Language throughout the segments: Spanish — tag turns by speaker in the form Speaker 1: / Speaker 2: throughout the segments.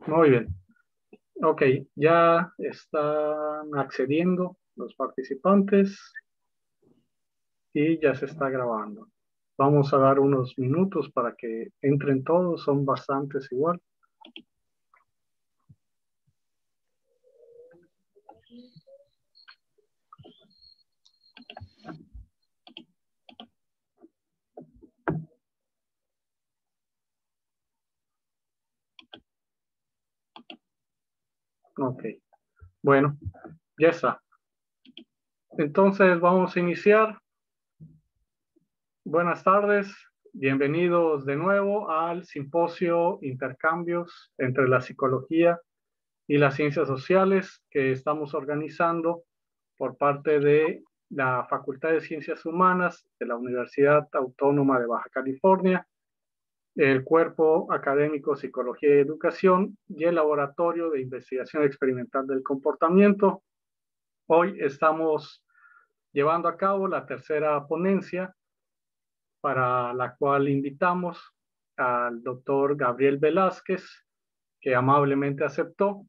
Speaker 1: Muy bien. Ok, ya están accediendo los participantes y ya se está grabando. Vamos a dar unos minutos para que entren todos, son bastantes igual. Ok, bueno, ya está. Entonces vamos a iniciar. Buenas tardes, bienvenidos de nuevo al simposio Intercambios entre la psicología y las ciencias sociales que estamos organizando por parte de la Facultad de Ciencias Humanas de la Universidad Autónoma de Baja California, el Cuerpo Académico Psicología y Educación y el Laboratorio de Investigación Experimental del Comportamiento. Hoy estamos llevando a cabo la tercera ponencia para la cual invitamos al doctor Gabriel Velázquez, que amablemente aceptó.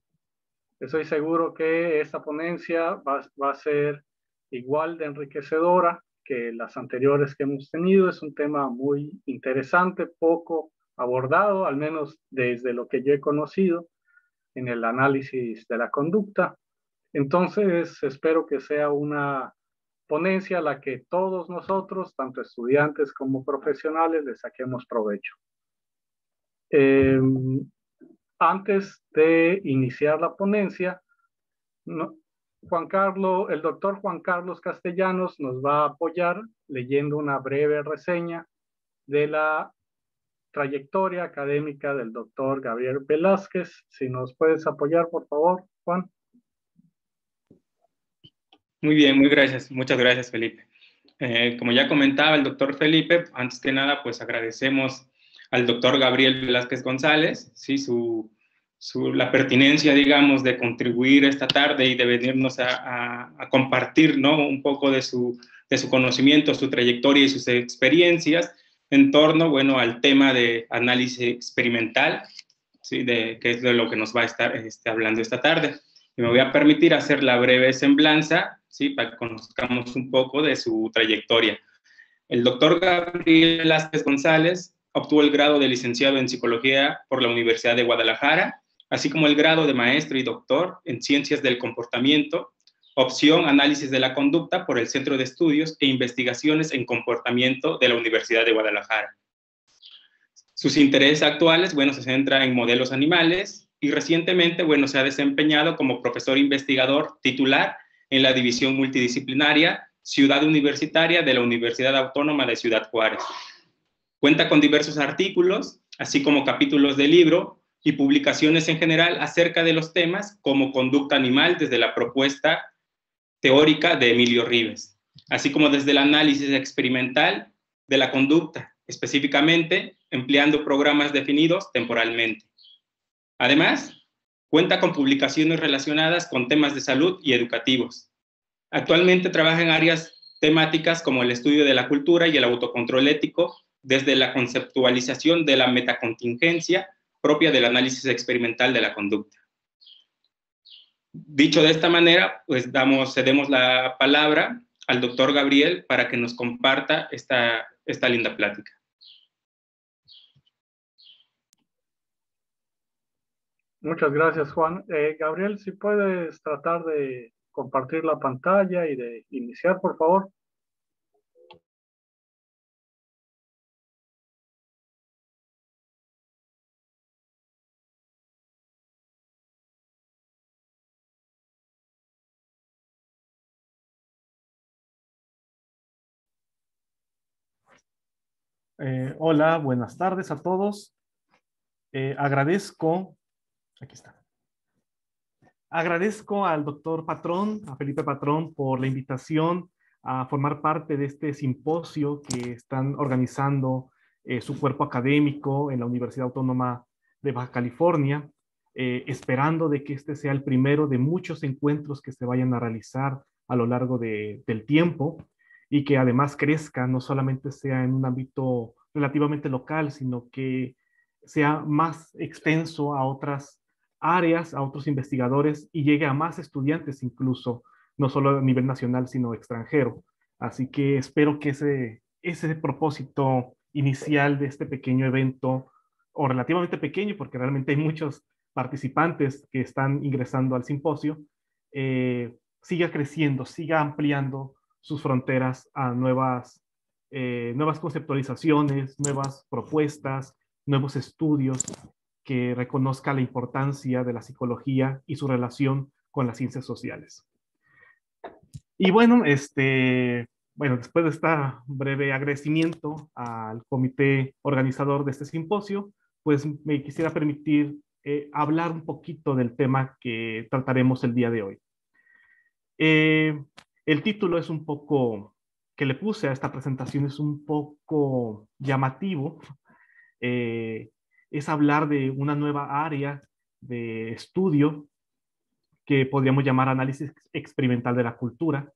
Speaker 1: Estoy seguro que esta ponencia va a ser igual de enriquecedora que las anteriores que hemos tenido. Es un tema muy interesante, poco abordado, al menos desde lo que yo he conocido en el análisis de la conducta. Entonces, espero que sea una ponencia a la que todos nosotros, tanto estudiantes como profesionales, le saquemos provecho. Eh, Antes de iniciar la ponencia, no, el doctor Juan Carlos Castellanos nos va a apoyar leyendo una breve reseña de la trayectoria académica del doctor Gabriel Velázquez. Si nos puedes apoyar, por favor, Juan.
Speaker 2: Muy bien, muchas gracias, Felipe. Como ya comentaba el doctor Felipe, antes que nada, pues agradecemos al doctor Gabriel Velázquez González, ¿sí? La pertinencia, digamos, de contribuir esta tarde y de venirnos a compartir, ¿no? Un poco de su conocimiento, su trayectoria y sus experiencias en torno, bueno, al tema de análisis experimental, ¿sí? Que es de lo que nos va a estar hablando esta tarde. Y me voy a permitir hacer la breve semblanza, ¿sí? Para que conozcamos un poco de su trayectoria. El doctor Gabriel Velázquez González obtuvo el grado de licenciado en Psicología por la Universidad de Guadalajara, así como el grado de maestro y doctor en Ciencias del Comportamiento, opción Análisis de la Conducta por el Centro de Estudios e Investigaciones en Comportamiento de la Universidad de Guadalajara. Sus intereses actuales, bueno, se centran en modelos animales y recientemente, bueno, se ha desempeñado como profesor investigador titular en la división multidisciplinaria Ciudad Universitaria de la Universidad Autónoma de Ciudad Juárez. Cuenta con diversos artículos, así como capítulos de libro y publicaciones en general acerca de los temas como conducta animal desde la propuesta teórica de Emilio Ribes, así como desde el análisis experimental de la conducta, específicamente empleando programas definidos temporalmente. Además, cuenta con publicaciones relacionadas con temas de salud y educativos. Actualmente trabaja en áreas temáticas como el estudio de la cultura y el autocontrol ético, desde la conceptualización de la metacontingencia propia del análisis experimental de la conducta. Dicho de esta manera, pues cedemos la palabra al doctor Gabriel para que nos comparta esta linda plática.
Speaker 1: Muchas gracias, Juan. Gabriel, si puedes tratar de compartir la pantalla y de iniciar, por favor.
Speaker 3: Hola, buenas tardes a todos. Aquí está. Agradezco al doctor Patrón, a Felipe Patrón, por la invitación a formar parte de este simposio que están organizando su cuerpo académico en la Universidad Autónoma de Baja California, esperando de que este sea el primero de muchos encuentros que se vayan a realizar a lo largo del tiempo y que además crezca, no solamente sea en un ámbito relativamente local, sino que sea más extenso a otras áreas, a otros investigadores y llegue a más estudiantes incluso, no solo a nivel nacional, sino extranjero. Así que espero que ese propósito inicial de este pequeño evento, o relativamente pequeño, porque realmente hay muchos participantes que están ingresando al simposio, siga creciendo, siga ampliando sus fronteras a nuevas conceptualizaciones, nuevas propuestas, nuevos estudios, que reconozca la importancia de la psicología y su relación con las ciencias sociales. Y bueno, después de este breve agradecimiento al comité organizador de este simposio, pues me quisiera permitir hablar un poquito del tema que trataremos el día de hoy. El título es un poco, que le puse a esta presentación, es un poco llamativo. Es hablar de una nueva área de estudio que podríamos llamar análisis experimental de la cultura,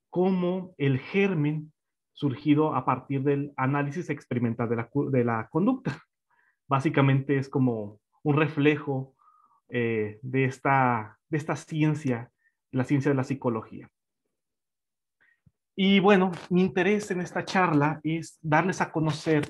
Speaker 3: como el germen surgido a partir del análisis experimental de la conducta. Básicamente es como un reflejo de esta ciencia, la ciencia de la psicología. Y bueno, mi interés en esta charla es darles a conocer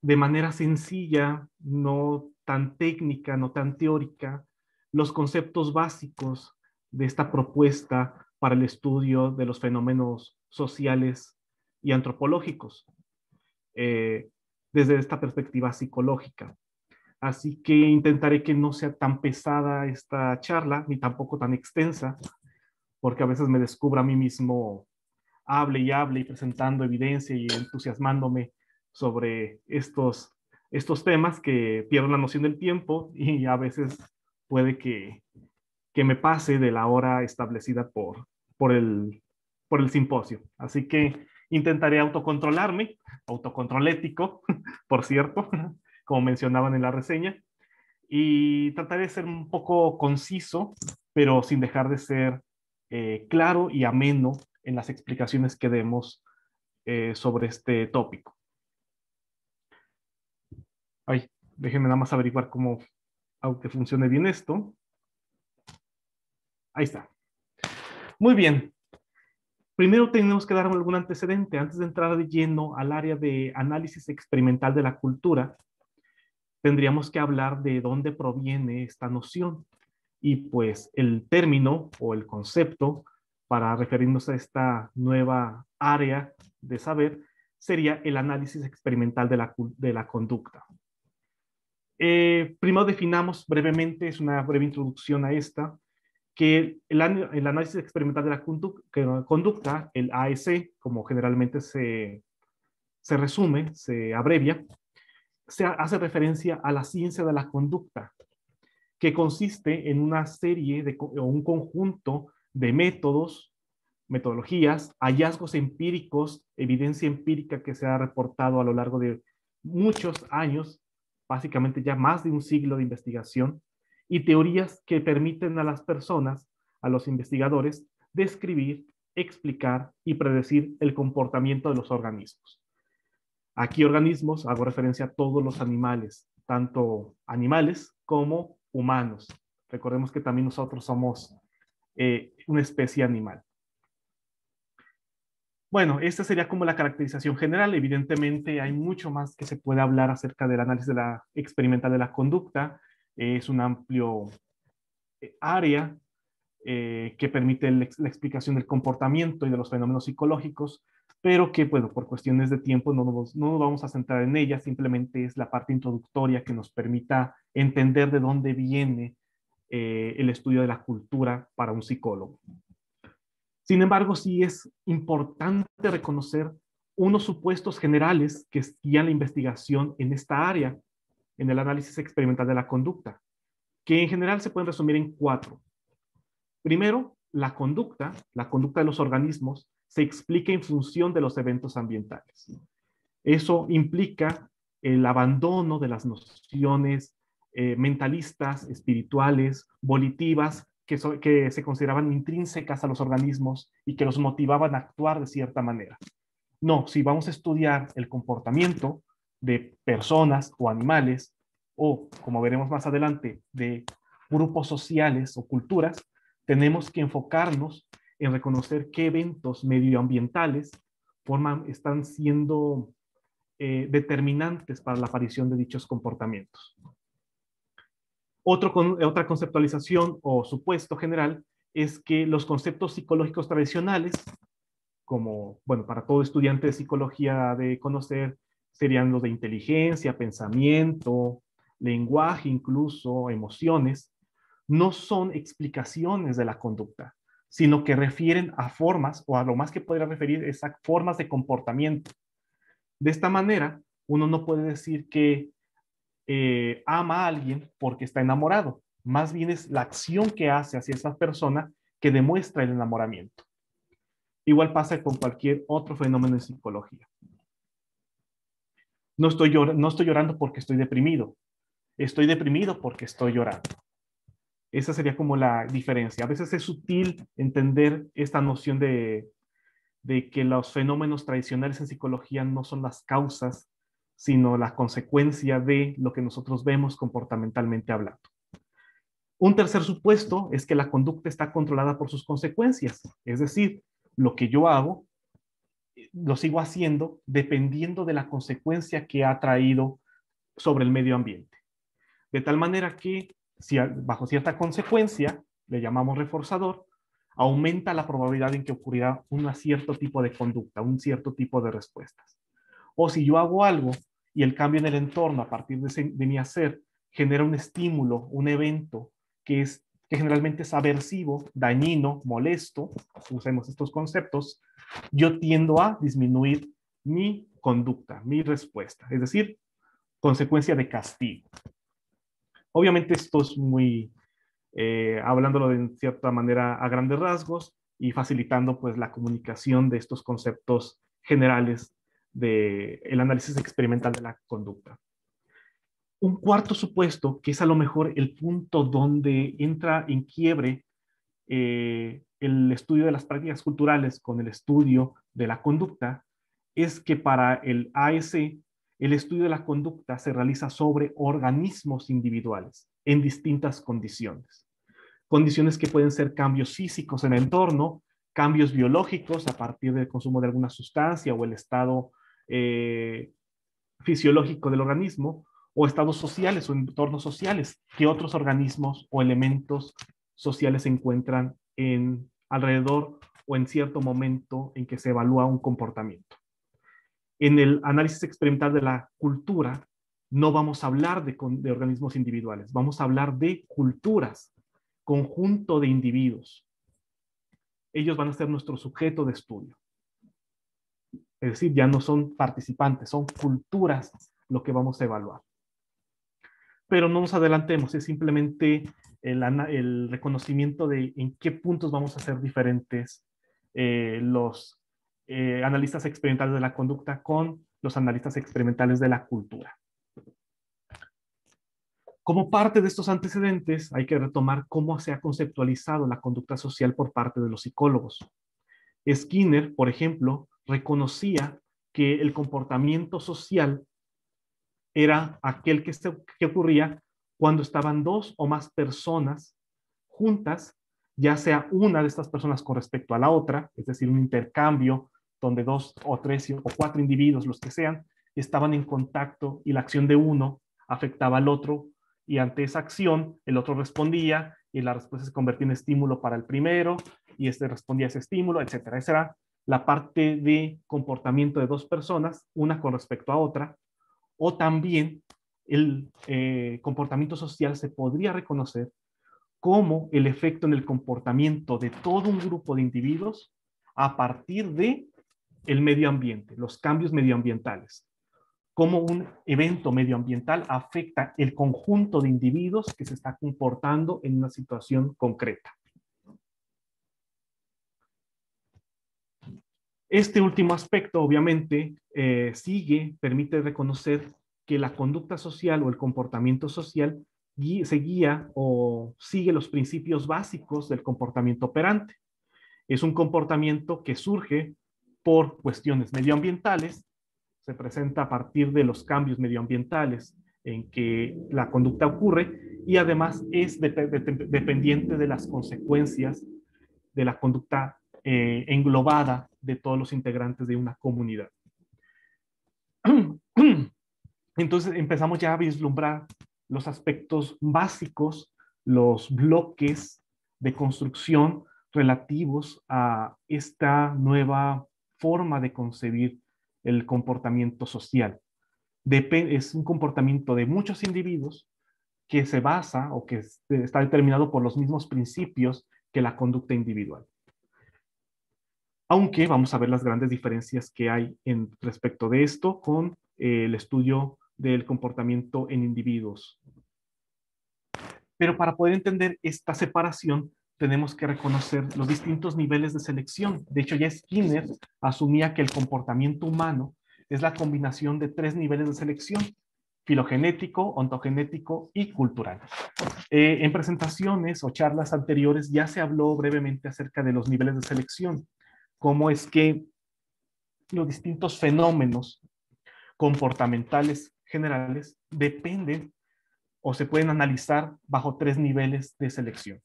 Speaker 3: de manera sencilla, no tan técnica, no tan teórica, los conceptos básicos de esta propuesta para el estudio de los fenómenos sociales y antropológicos, desde esta perspectiva psicológica. Así que intentaré que no sea tan pesada esta charla, ni tampoco tan extensa, porque a veces me descubro a mí mismo hable y presentando evidencia y entusiasmándome sobre estos temas, que pierdo la noción del tiempo y a veces puede que me pase de la hora establecida por el simposio. Así que intentaré autocontrolarme, autocontrol ético, por cierto, como mencionaban en la reseña, y trataré de ser un poco conciso, pero sin dejar de ser claro y ameno en las explicaciones que demos sobre este tópico. Ay, déjenme nada más averiguar cómo, aunque funcione bien esto. Ahí está. Muy bien. Primero tenemos que dar algún antecedente. Antes de entrar de lleno al área de análisis experimental de la cultura, tendríamos que hablar de dónde proviene esta noción. Y pues el término o el concepto para referirnos a esta nueva área de saber sería el análisis experimental de la conducta. Primero definamos brevemente, es una breve introducción a esta, que el análisis experimental de la conducta, el AEC, como generalmente se resume, se abrevia, se hace referencia a la ciencia de la conducta, que consiste en una serie o un conjunto de métodos, metodologías, hallazgos empíricos, evidencia empírica que se ha reportado a lo largo de muchos años, básicamente ya más de un siglo de investigación, y teorías que permiten a las personas, a los investigadores, describir, explicar y predecir el comportamiento de los organismos. Aquí organismos, hago referencia a todos los animales, tanto animales como humanos. Recordemos que también nosotros somos una especie animal. Bueno, esta sería como la caracterización general. Evidentemente hay mucho más que se puede hablar acerca del análisis experimental de la conducta. Es un amplio área que permite la explicación del comportamiento y de los fenómenos psicológicos, pero que, bueno, por cuestiones de tiempo no nos vamos a centrar en ella. Simplemente es la parte introductoria que nos permita entender de dónde viene el estudio de la cultura para un psicólogo. Sin embargo, sí es importante reconocer unos supuestos generales que guían la investigación en esta área, en el análisis experimental de la conducta, que en general se pueden resumir en 4. Primero, la conducta de los organismos se explica en función de los eventos ambientales. Eso implica el abandono de las nociones mentalistas, espirituales, volitivas, que se consideraban intrínsecas a los organismos y que los motivaban a actuar de cierta manera. No, si vamos a estudiar el comportamiento de personas o animales, o como veremos más adelante, de grupos sociales o culturas, tenemos que enfocarnos en reconocer qué eventos medioambientales están siendo determinantes para la aparición de dichos comportamientos. Otra conceptualización o supuesto general es que los conceptos psicológicos tradicionales, como, bueno, para todo estudiante de psicología de conocer, serían los de inteligencia, pensamiento, lenguaje, incluso emociones, no son explicaciones de la conducta, sino que refieren a formas, o a lo más que podría referir es a formas de comportamiento. De esta manera, uno no puede decir que ama a alguien porque está enamorado. Más bien es la acción que hace hacia esa persona que demuestra el enamoramiento. Igual pasa con cualquier otro fenómeno en psicología. No estoy llorando porque estoy deprimido. Estoy deprimido porque estoy llorando. Esa sería como la diferencia. A veces es sutil entender esta noción de que los fenómenos tradicionales en psicología no son las causas, sino la consecuencia de lo que nosotros vemos comportamentalmente hablando. Un tercer supuesto es que la conducta está controlada por sus consecuencias, es decir, lo que yo hago, lo sigo haciendo dependiendo de la consecuencia que ha traído sobre el medio ambiente. De tal manera que, si bajo cierta consecuencia, le llamamos reforzador, aumenta la probabilidad en que ocurrirá un cierto tipo de conducta, un cierto tipo de respuestas. O si yo hago algo y el cambio en el entorno a partir de mi hacer genera un estímulo, un evento que generalmente es aversivo, dañino, molesto, usemos estos conceptos, yo tiendo a disminuir mi conducta, mi respuesta, es decir, consecuencia de castigo. Obviamente esto es muy, hablándolo de cierta manera a grandes rasgos y facilitando pues la comunicación de estos conceptos generales del análisis experimental de la conducta. Un cuarto supuesto, que es a lo mejor el punto donde entra en quiebre el estudio de las prácticas culturales con el estudio de la conducta, es que para el ASE, el estudio de la conducta se realiza sobre organismos individuales en distintas condiciones. Condiciones que pueden ser cambios físicos en el entorno, cambios biológicos a partir del consumo de alguna sustancia o el estado fisiológico del organismo, o estados sociales o entornos sociales que otros organismos o elementos sociales se encuentran alrededor o en cierto momento en que se evalúa un comportamiento. En el análisis experimental de la cultura no vamos a hablar de organismos individuales, vamos a hablar de culturas, conjunto de individuos. Ellos van a ser nuestro sujeto de estudio. Es decir, ya no son participantes, son culturas lo que vamos a evaluar. Pero no nos adelantemos, es simplemente el reconocimiento de en qué puntos vamos a ser diferentes los analistas experimentales de la conducta con los analistas experimentales de la cultura. Como parte de estos antecedentes, hay que retomar cómo se ha conceptualizado la conducta social por parte de los psicólogos. Skinner, por ejemplo, reconocía que el comportamiento social era aquel que ocurría cuando estaban dos o más personas juntas, ya sea una de estas personas con respecto a la otra, es decir, un intercambio donde dos o tres o cuatro individuos, los que sean, estaban en contacto y la acción de uno afectaba al otro y ante esa acción el otro respondía y la respuesta se convertía en estímulo para el primero y este respondía a ese estímulo, etc. Esa era la parte de comportamiento de dos personas, una con respecto a otra, o también el comportamiento social se podría reconocer como el efecto en el comportamiento de todo un grupo de individuos a partir de el medio ambiente, los cambios medioambientales. Cómo un evento medioambiental afecta el conjunto de individuos que se está comportando en una situación concreta. Este último aspecto, obviamente, permite reconocer que la conducta social o el comportamiento social se guía o sigue los principios básicos del comportamiento operante. Es un comportamiento que surge por cuestiones medioambientales, se presenta a partir de los cambios medioambientales en que la conducta ocurre y además es dependiente de las consecuencias de la conducta englobada de todos los integrantes de una comunidad. Entonces empezamos ya a vislumbrar los aspectos básicos, los bloques de construcción relativos a esta nueva forma de concebir el comportamiento social. Es un comportamiento de muchos individuos que se basa o que está determinado por los mismos principios que la conducta individual. Aunque vamos a ver las grandes diferencias que hay respecto de esto con el estudio del comportamiento en individuos. Pero para poder entender esta separación, tenemos que reconocer los distintos niveles de selección. De hecho, ya Skinner asumía que el comportamiento humano es la combinación de 3 niveles de selección: filogenético, ontogenético y cultural. En presentaciones o charlas anteriores ya se habló brevemente acerca de los niveles de selección, cómo es que los distintos fenómenos comportamentales generales dependen o se pueden analizar bajo 3 niveles de selección.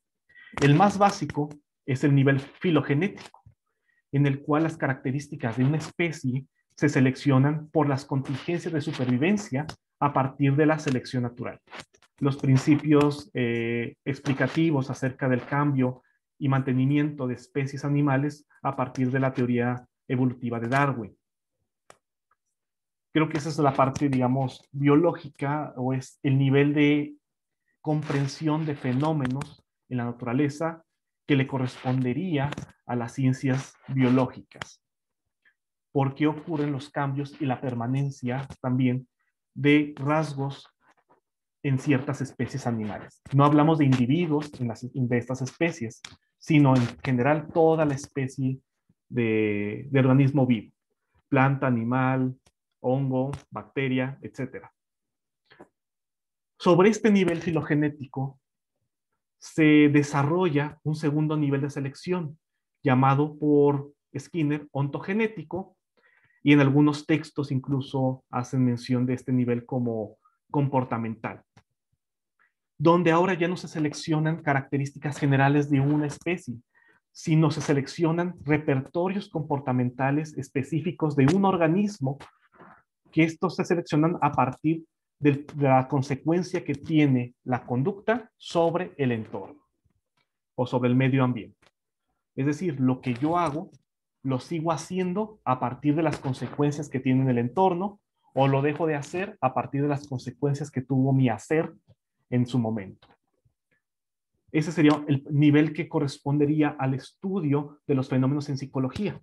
Speaker 3: El más básico es el nivel filogenético, en el cual las características de una especie se seleccionan por las contingencias de supervivencia a partir de la selección natural. Los principios explicativos acerca del cambio y mantenimiento de especies animales a partir de la teoría evolutiva de Darwin. Creo que esa es la parte, digamos, biológica, o es el nivel de comprensión de fenómenos en la naturaleza que le correspondería a las ciencias biológicas. ¿Por qué ocurren los cambios y la permanencia también de rasgos en ciertas especies animales? No hablamos de individuos de estas especies, sino en general toda la especie de organismo vivo, planta, animal, hongo, bacteria, etc. Sobre este nivel filogenético se desarrolla un segundo nivel de selección, llamado por Skinner ontogenético, y en algunos textos incluso hacen mención de este nivel como comportamental, donde ahora ya no se seleccionan características generales de una especie, sino se seleccionan repertorios comportamentales específicos de un organismo, que estos se seleccionan a partir de la consecuencia que tiene la conducta sobre el entorno o sobre el medio ambiente. Es decir, lo que yo hago, lo sigo haciendo a partir de las consecuencias que tiene en el entorno, o lo dejo de hacer a partir de las consecuencias que tuvo mi hacer en su momento. Ese sería el nivel que correspondería al estudio de los fenómenos en psicología.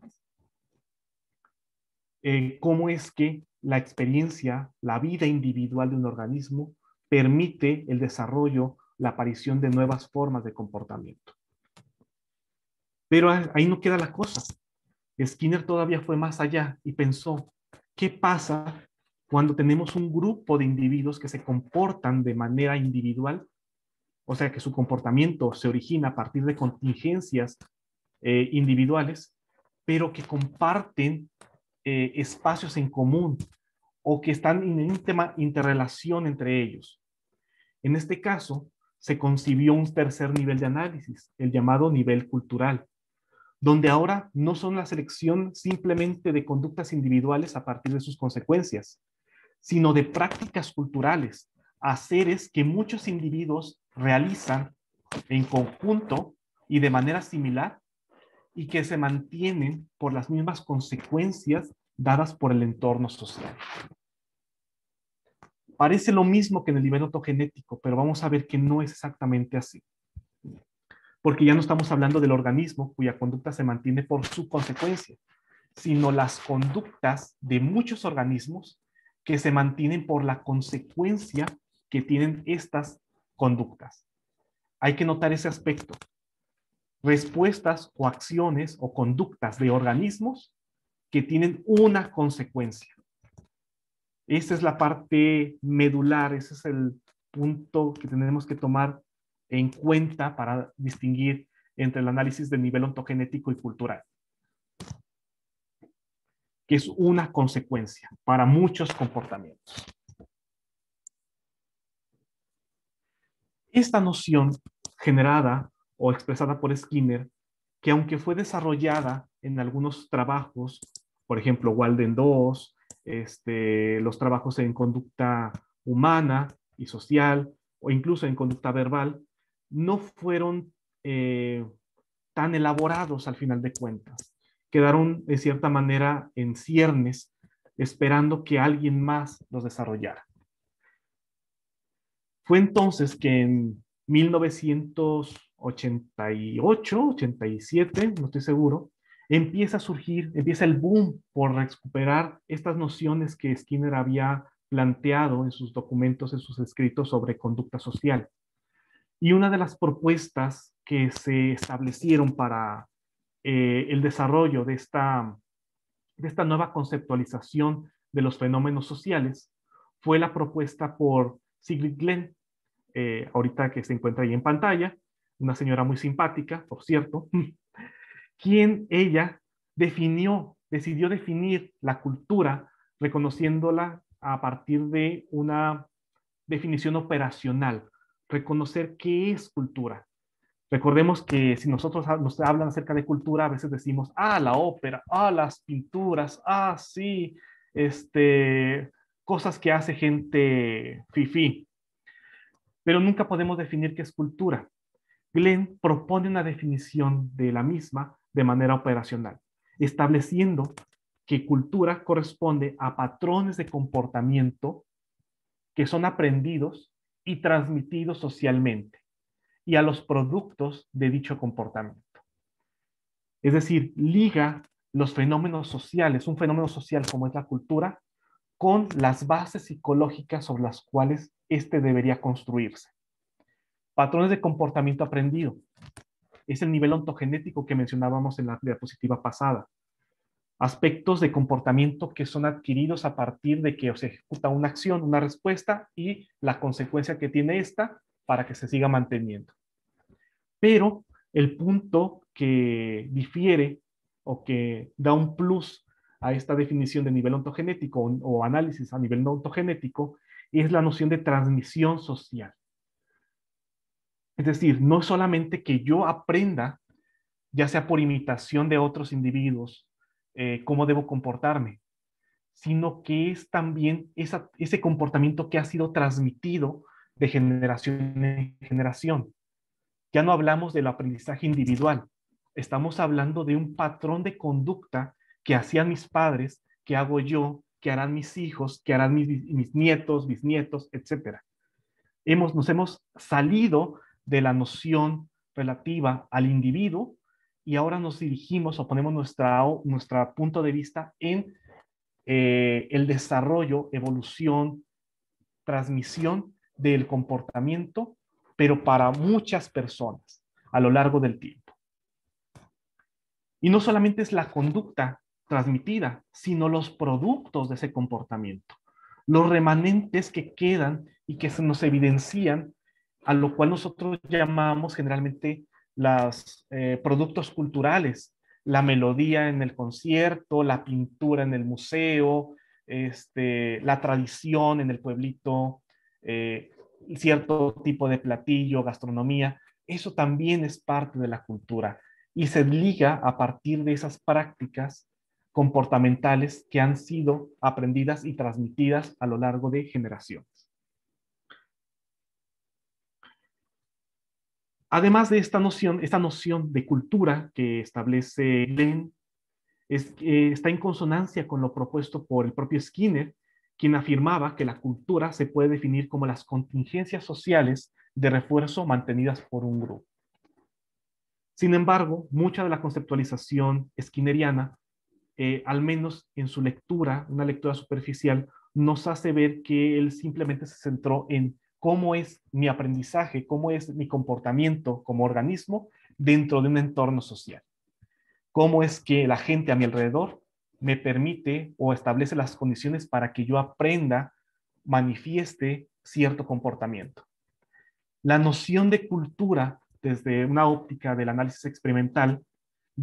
Speaker 3: Cómo es que la experiencia, la vida individual de un organismo permite el desarrollo, la aparición de nuevas formas de comportamiento. Pero ahí no queda la cosa. Skinner todavía fue más allá y pensó, ¿qué pasa cuando tenemos un grupo de individuos que se comportan de manera individual? O sea, que su comportamiento se origina a partir de contingencias individuales, pero que comparten espacios en común o que están en íntima interrelación entre ellos. En este caso, se concibió un tercer nivel de análisis, el llamado nivel cultural, donde ahora no son la selección simplemente de conductas individuales a partir de sus consecuencias, sino de prácticas culturales, haceres que muchos individuos realizan en conjunto y de manera similar, y que se mantienen por las mismas consecuencias dadas por el entorno social. Parece lo mismo que en el nivel ontogenético, pero vamos a ver que no es exactamente así. Porque ya no estamos hablando del organismo cuya conducta se mantiene por su consecuencia, sino las conductas de muchos organismos que se mantienen por la consecuencia que tienen estas conductas. Hay que notar ese aspecto. Respuestas o acciones o conductas de organismos que tienen una consecuencia. Esa es la parte medular, ese es el punto que tenemos que tomar en cuenta para distinguir entre el análisis del nivel ontogenético y cultural, que es una consecuencia para muchos comportamientos. Esta noción generada o expresada por Skinner, que aunque fue desarrollada en algunos trabajos, por ejemplo, Walden 2, los trabajos en conducta humana y social, o incluso en conducta verbal, no fueron tan elaborados al final de cuentas. Quedaron de cierta manera en ciernes, esperando que alguien más los desarrollara. Fue entonces que en 1988, 87, no estoy seguro, empieza el boom por recuperar estas nociones que Skinner había planteado en sus documentos, en sus escritos sobre conducta social. Y una de las propuestas que se establecieron para el desarrollo de esta nueva conceptualización de los fenómenos sociales fue la propuesta por Sigrid Glenn, ahorita que se encuentra ahí en pantalla, una señora muy simpática, por cierto, quien ella decidió definir la cultura reconociéndola a partir de una definición operacional, reconocer qué es cultura. Recordemos que si nosotros nos hablan acerca de cultura, a veces decimos, la ópera, las pinturas, sí, cosas que hace gente fifí. Pero nunca podemos definir qué es cultura. Glenn propone una definición de la misma de manera operacional, estableciendo que cultura corresponde a patrones de comportamiento que son aprendidos y transmitidos socialmente y a los productos de dicho comportamiento. Es decir, liga los fenómenos sociales, un fenómeno social como es la cultura, con las bases psicológicas sobre las cuales éste debería construirse. Patrones de comportamiento aprendido. Es el nivel ontogenético que mencionábamos en la diapositiva pasada. Aspectos de comportamiento que son adquiridos a partir de que se ejecuta una acción, una respuesta y la consecuencia que tiene esta para que se siga manteniendo. Pero el punto que difiere o que da un plus a esta definición de nivel ontogenético o análisis a nivel no ontogenético es la noción de transmisión social. Es decir, no solamente que yo aprenda, ya sea por imitación de otros individuos, cómo debo comportarme, sino que es también ese comportamiento que ha sido transmitido de generación en generación. Ya no hablamos del aprendizaje individual, estamos hablando de un patrón de conducta que hacían mis padres, que hago yo, que harán mis hijos, que harán mis nietos, bisnietos, etc. Nos hemos salido de la noción relativa al individuo y ahora nos dirigimos o ponemos nuestro punto de vista en el desarrollo, evolución, transmisión del comportamiento, pero para muchas personas a lo largo del tiempo. Y no solamente es la conducta transmitida, sino los productos de ese comportamiento, los remanentes que quedan y que se nos evidencian, a lo cual nosotros llamamos generalmente los productos culturales, la melodía en el concierto, la pintura en el museo, la tradición en el pueblito, cierto tipo de platillo, gastronomía. Eso también es parte de la cultura y se liga a partir de esas prácticas comportamentales que han sido aprendidas y transmitidas a lo largo de generaciones. Además de esta noción de cultura que establece Glenn está en consonancia con lo propuesto por el propio Skinner, quien afirmaba que la cultura se puede definir como las contingencias sociales de refuerzo mantenidas por un grupo. Sin embargo, mucha de la conceptualización skinneriana, al menos en su lectura, una lectura superficial, nos hace ver que él simplemente se centró en cómo es mi aprendizaje, cómo es mi comportamiento como organismo dentro de un entorno social. Cómo es que la gente a mi alrededor me permite o establece las condiciones para que yo aprenda, manifieste cierto comportamiento. La noción de cultura desde una óptica del análisis experimental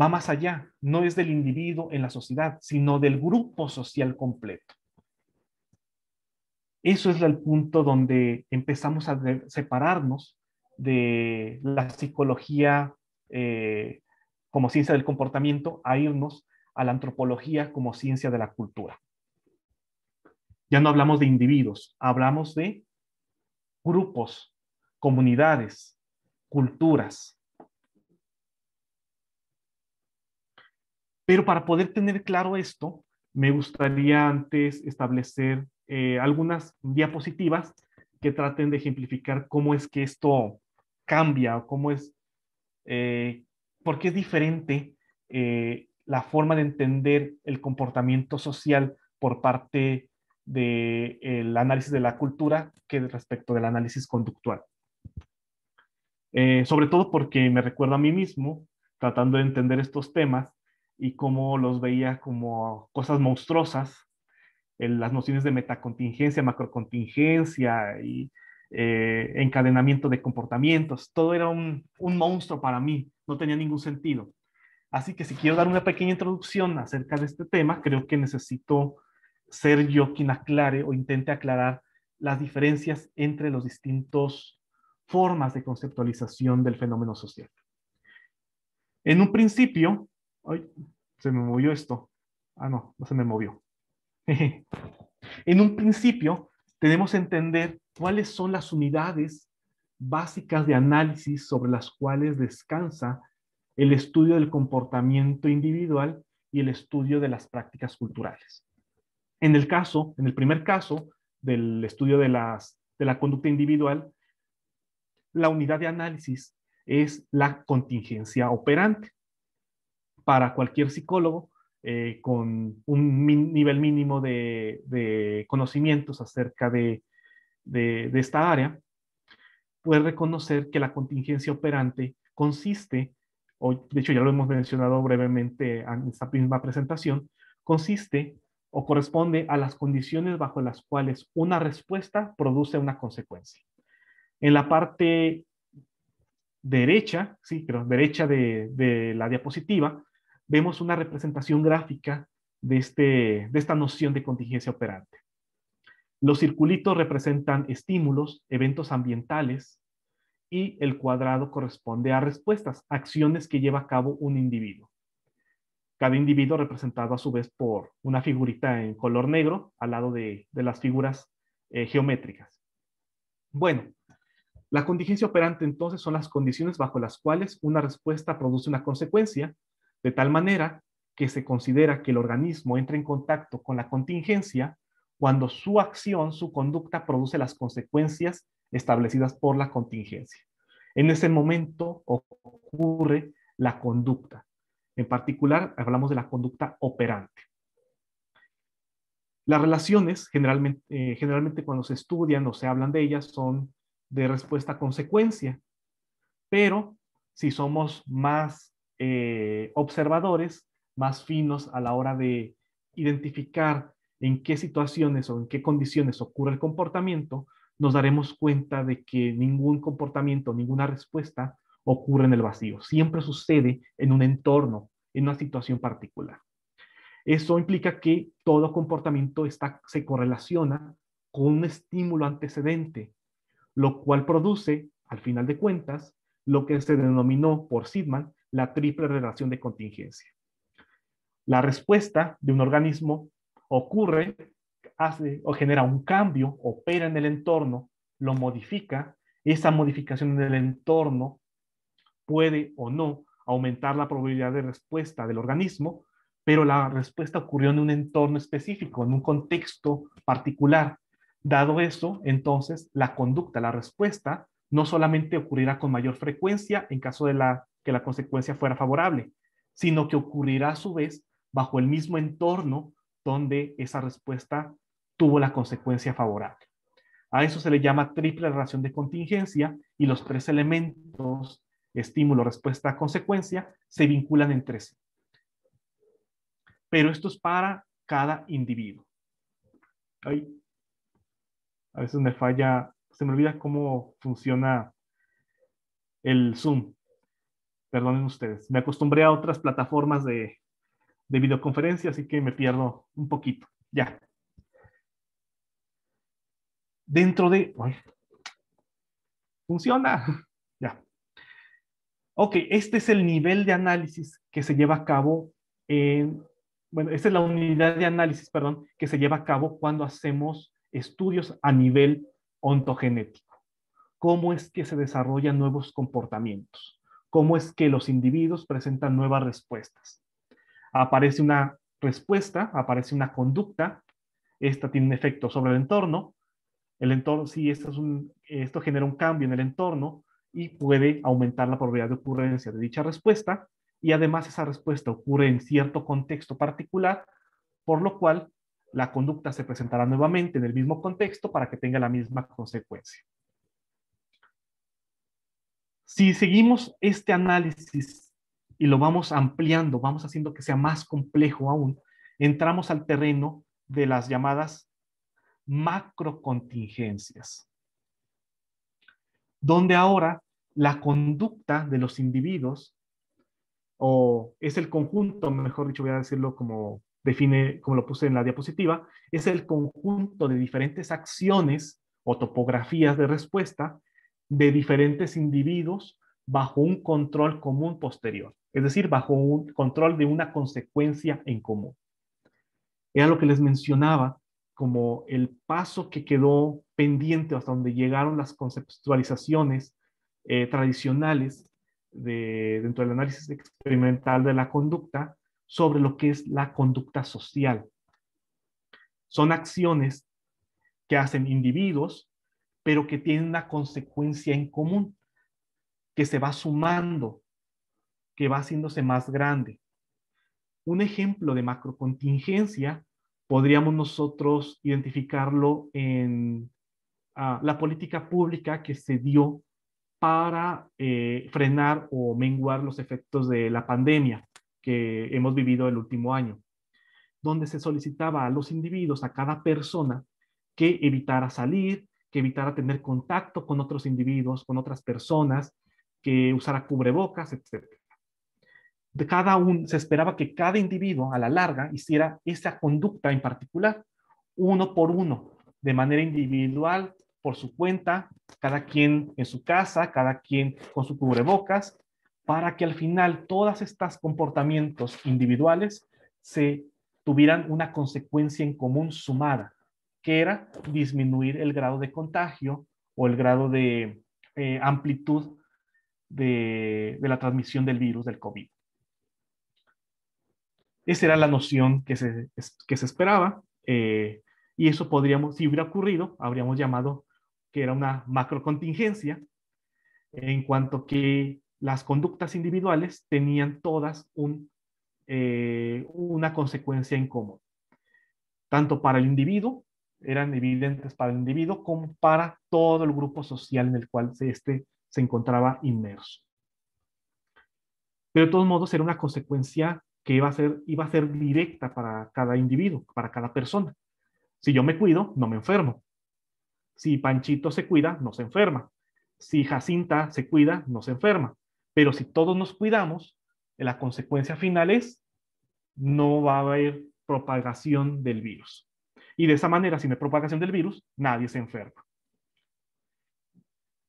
Speaker 3: va más allá, no es del individuo en la sociedad, sino del grupo social completo. Eso es el punto donde empezamos a separarnos de la psicología como ciencia del comportamiento a irnos a la antropología como ciencia de la cultura. Ya no hablamos de individuos, hablamos de grupos, comunidades, culturas. Pero para poder tener claro esto, me gustaría antes establecer algunas diapositivas que traten de ejemplificar cómo es que esto cambia, o cómo es, por qué es diferente la forma de entender el comportamiento social por parte del análisis de la cultura que respecto del análisis conductual. Sobre todo porque me recuerdo a mí mismo tratando de entender estos temas y cómo los veía como cosas monstruosas, las nociones de metacontingencia, macrocontingencia y encadenamiento de comportamientos. Todo era un monstruo para mí, no tenía ningún sentido. Así que si quiero dar una pequeña introducción acerca de este tema, creo que necesito ser yo quien aclare o intente aclarar las diferencias entre los distintos formas de conceptualización del fenómeno social. En un principio, ay, se me movió esto. Ah, no, no se me movió. En un principio, tenemos que entender cuáles son las unidades básicas de análisis sobre las cuales descansa el estudio del comportamiento individual y el estudio de las prácticas culturales. En el primer caso del estudio de la conducta individual, la unidad de análisis es la contingencia operante. Para cualquier psicólogo con un nivel mínimo de conocimientos acerca de esta área, puede reconocer que la contingencia operante consiste, o de hecho ya lo hemos mencionado brevemente en esta misma presentación, consiste o corresponde a las condiciones bajo las cuales una respuesta produce una consecuencia. En la parte derecha, sí, pero derecha de la diapositiva, vemos una representación gráfica de esta noción de contingencia operante. Los circulitos representan estímulos, eventos ambientales, y el cuadrado corresponde a respuestas, acciones que lleva a cabo un individuo. Cada individuo representado a su vez por una figurita en color negro al lado de las figuras geométricas. Bueno, la contingencia operante entonces son las condiciones bajo las cuales una respuesta produce una consecuencia, de tal manera que se considera que el organismo entra en contacto con la contingencia cuando su acción, su conducta produce las consecuencias establecidas por la contingencia. En ese momento ocurre la conducta. En particular, hablamos de la conducta operante. Las relaciones, generalmente cuando se estudian o se hablan de ellas, son de respuesta a consecuencia, pero si somos más observadores, más finos a la hora de identificar en qué situaciones o en qué condiciones ocurre el comportamiento, nos daremos cuenta de que ningún comportamiento, ninguna respuesta ocurre en el vacío. Siempre sucede en un entorno, en una situación particular. Eso implica que todo comportamiento se correlaciona con un estímulo antecedente, lo cual produce, al final de cuentas, lo que se denominó por Sidman la triple relación de contingencia. La respuesta de un organismo ocurre, hace o genera un cambio, opera en el entorno, lo modifica. Esa modificación en el entorno puede o no aumentar la probabilidad de respuesta del organismo, pero la respuesta ocurrió en un entorno específico, en un contexto particular. Dado eso, entonces, la conducta, la respuesta, no solamente ocurrirá con mayor frecuencia en caso de que la consecuencia fuera favorable, sino que ocurrirá a su vez bajo el mismo entorno donde esa respuesta tuvo la consecuencia favorable. A eso se le llama triple relación de contingencia y los tres elementos, estímulo, respuesta, consecuencia, se vinculan entre sí. Pero esto es para cada individuo. Ay, a veces me falla, se me olvida cómo funciona el Zoom. Perdonen ustedes. Me acostumbré a otras plataformas de videoconferencia, así que me pierdo un poquito. Ya. Dentro de... Ay, funciona. Ya. Ok, este es el nivel de análisis que se lleva a cabo en, bueno, esta es la unidad de análisis, perdón, que se lleva a cabo cuando hacemos estudios a nivel ontogenético. ¿Cómo es que se desarrollan nuevos comportamientos? ¿Cómo es que los individuos presentan nuevas respuestas? Aparece una respuesta, aparece una conducta, esta tiene un efecto sobre el entorno, sí, esto genera un cambio en el entorno y puede aumentar la probabilidad de ocurrencia de dicha respuesta, y además esa respuesta ocurre en cierto contexto particular, por lo cual la conducta se presentará nuevamente en el mismo contexto para que tenga la misma consecuencia. Si seguimos este análisis y lo vamos ampliando, vamos haciendo que sea más complejo aún, entramos al terreno de las llamadas macrocontingencias, donde ahora la conducta de los individuos, o es el conjunto, mejor dicho, voy a decirlo como define, como lo puse en la diapositiva, es el conjunto de diferentes acciones o topografías de respuesta de diferentes individuos bajo un control común posterior, es decir, bajo un control de una consecuencia en común. Era lo que les mencionaba como el paso que quedó pendiente hasta donde llegaron las conceptualizaciones tradicionales dentro del análisis experimental de la conducta sobre lo que es la conducta social. Son acciones que hacen individuos, pero que tienen una consecuencia en común, que se va sumando, que va haciéndose más grande. Un ejemplo de macrocontingencia podríamos nosotros identificarlo en la política pública que se dio para frenar o menguar los efectos de la pandemia que hemos vivido el último año, donde se solicitaba a los individuos, a cada persona, que evitara salir, que evitara tener contacto con otros individuos, con otras personas, que usara cubrebocas, etc. Se esperaba que cada individuo a la larga hiciera esa conducta en particular, uno por uno, de manera individual, por su cuenta, cada quien en su casa, cada quien con su cubrebocas, para que al final todos estos comportamientos individuales se tuvieran una consecuencia en común sumada, que era disminuir el grado de contagio o el grado de amplitud de la transmisión del virus del COVID. Esa era la noción que se esperaba, y eso podríamos, si hubiera ocurrido, habríamos llamado que era una macrocontingencia, en cuanto que las conductas individuales tenían todas una consecuencia en común. Tanto para el individuo, eran evidentes para el individuo, como para todo el grupo social en el cual se encontraba inmerso. Pero de todos modos era una consecuencia que iba a ser directa para cada individuo, para cada persona. Si yo me cuido, no me enfermo. Si Panchito se cuida, no se enferma. Si Jacinta se cuida, no se enferma. Pero si todos nos cuidamos, la consecuencia final es no va a haber propagación del virus. Y de esa manera, si no hay propagación del virus, nadie se enferma.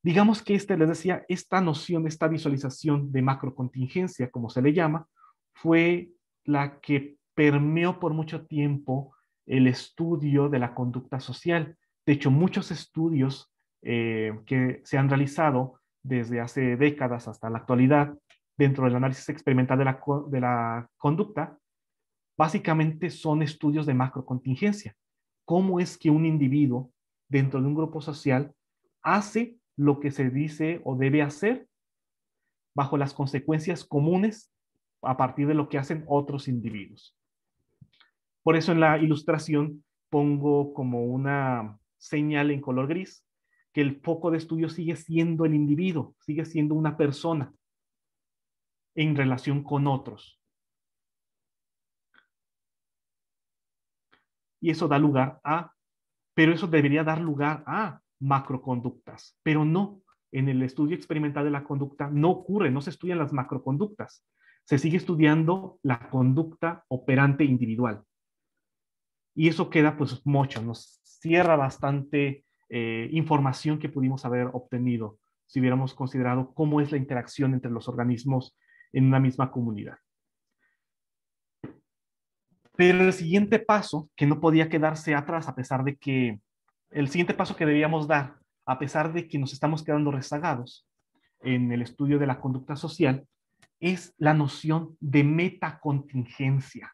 Speaker 3: Digamos que les decía, esta noción, esta visualización de macrocontingencia, como se le llama, fue la que permeó por mucho tiempo el estudio de la conducta social. De hecho, muchos estudios que se han realizado desde hace décadas hasta la actualidad dentro del análisis experimental de la conducta, básicamente son estudios de macrocontingencia. ¿Cómo es que un individuo dentro de un grupo social hace lo que se dice o debe hacer bajo las consecuencias comunes a partir de lo que hacen otros individuos? Por eso en la ilustración pongo como una señal en color gris que el foco de estudio sigue siendo el individuo, sigue siendo una persona en relación con otros. Y eso da lugar pero eso debería dar lugar a macroconductas, pero no. En el estudio experimental de la conducta no ocurre, no se estudian las macroconductas, se sigue estudiando la conducta operante individual. Y eso queda pues mucho, nos cierra bastante información que pudimos haber obtenido si hubiéramos considerado cómo es la interacción entre los organismos en una misma comunidad. Pero el siguiente paso, que no podía quedarse atrás, a pesar de que el siguiente paso que debíamos dar, a pesar de que nos estamos quedando rezagados en el estudio de la conducta social, es la noción de metacontingencia.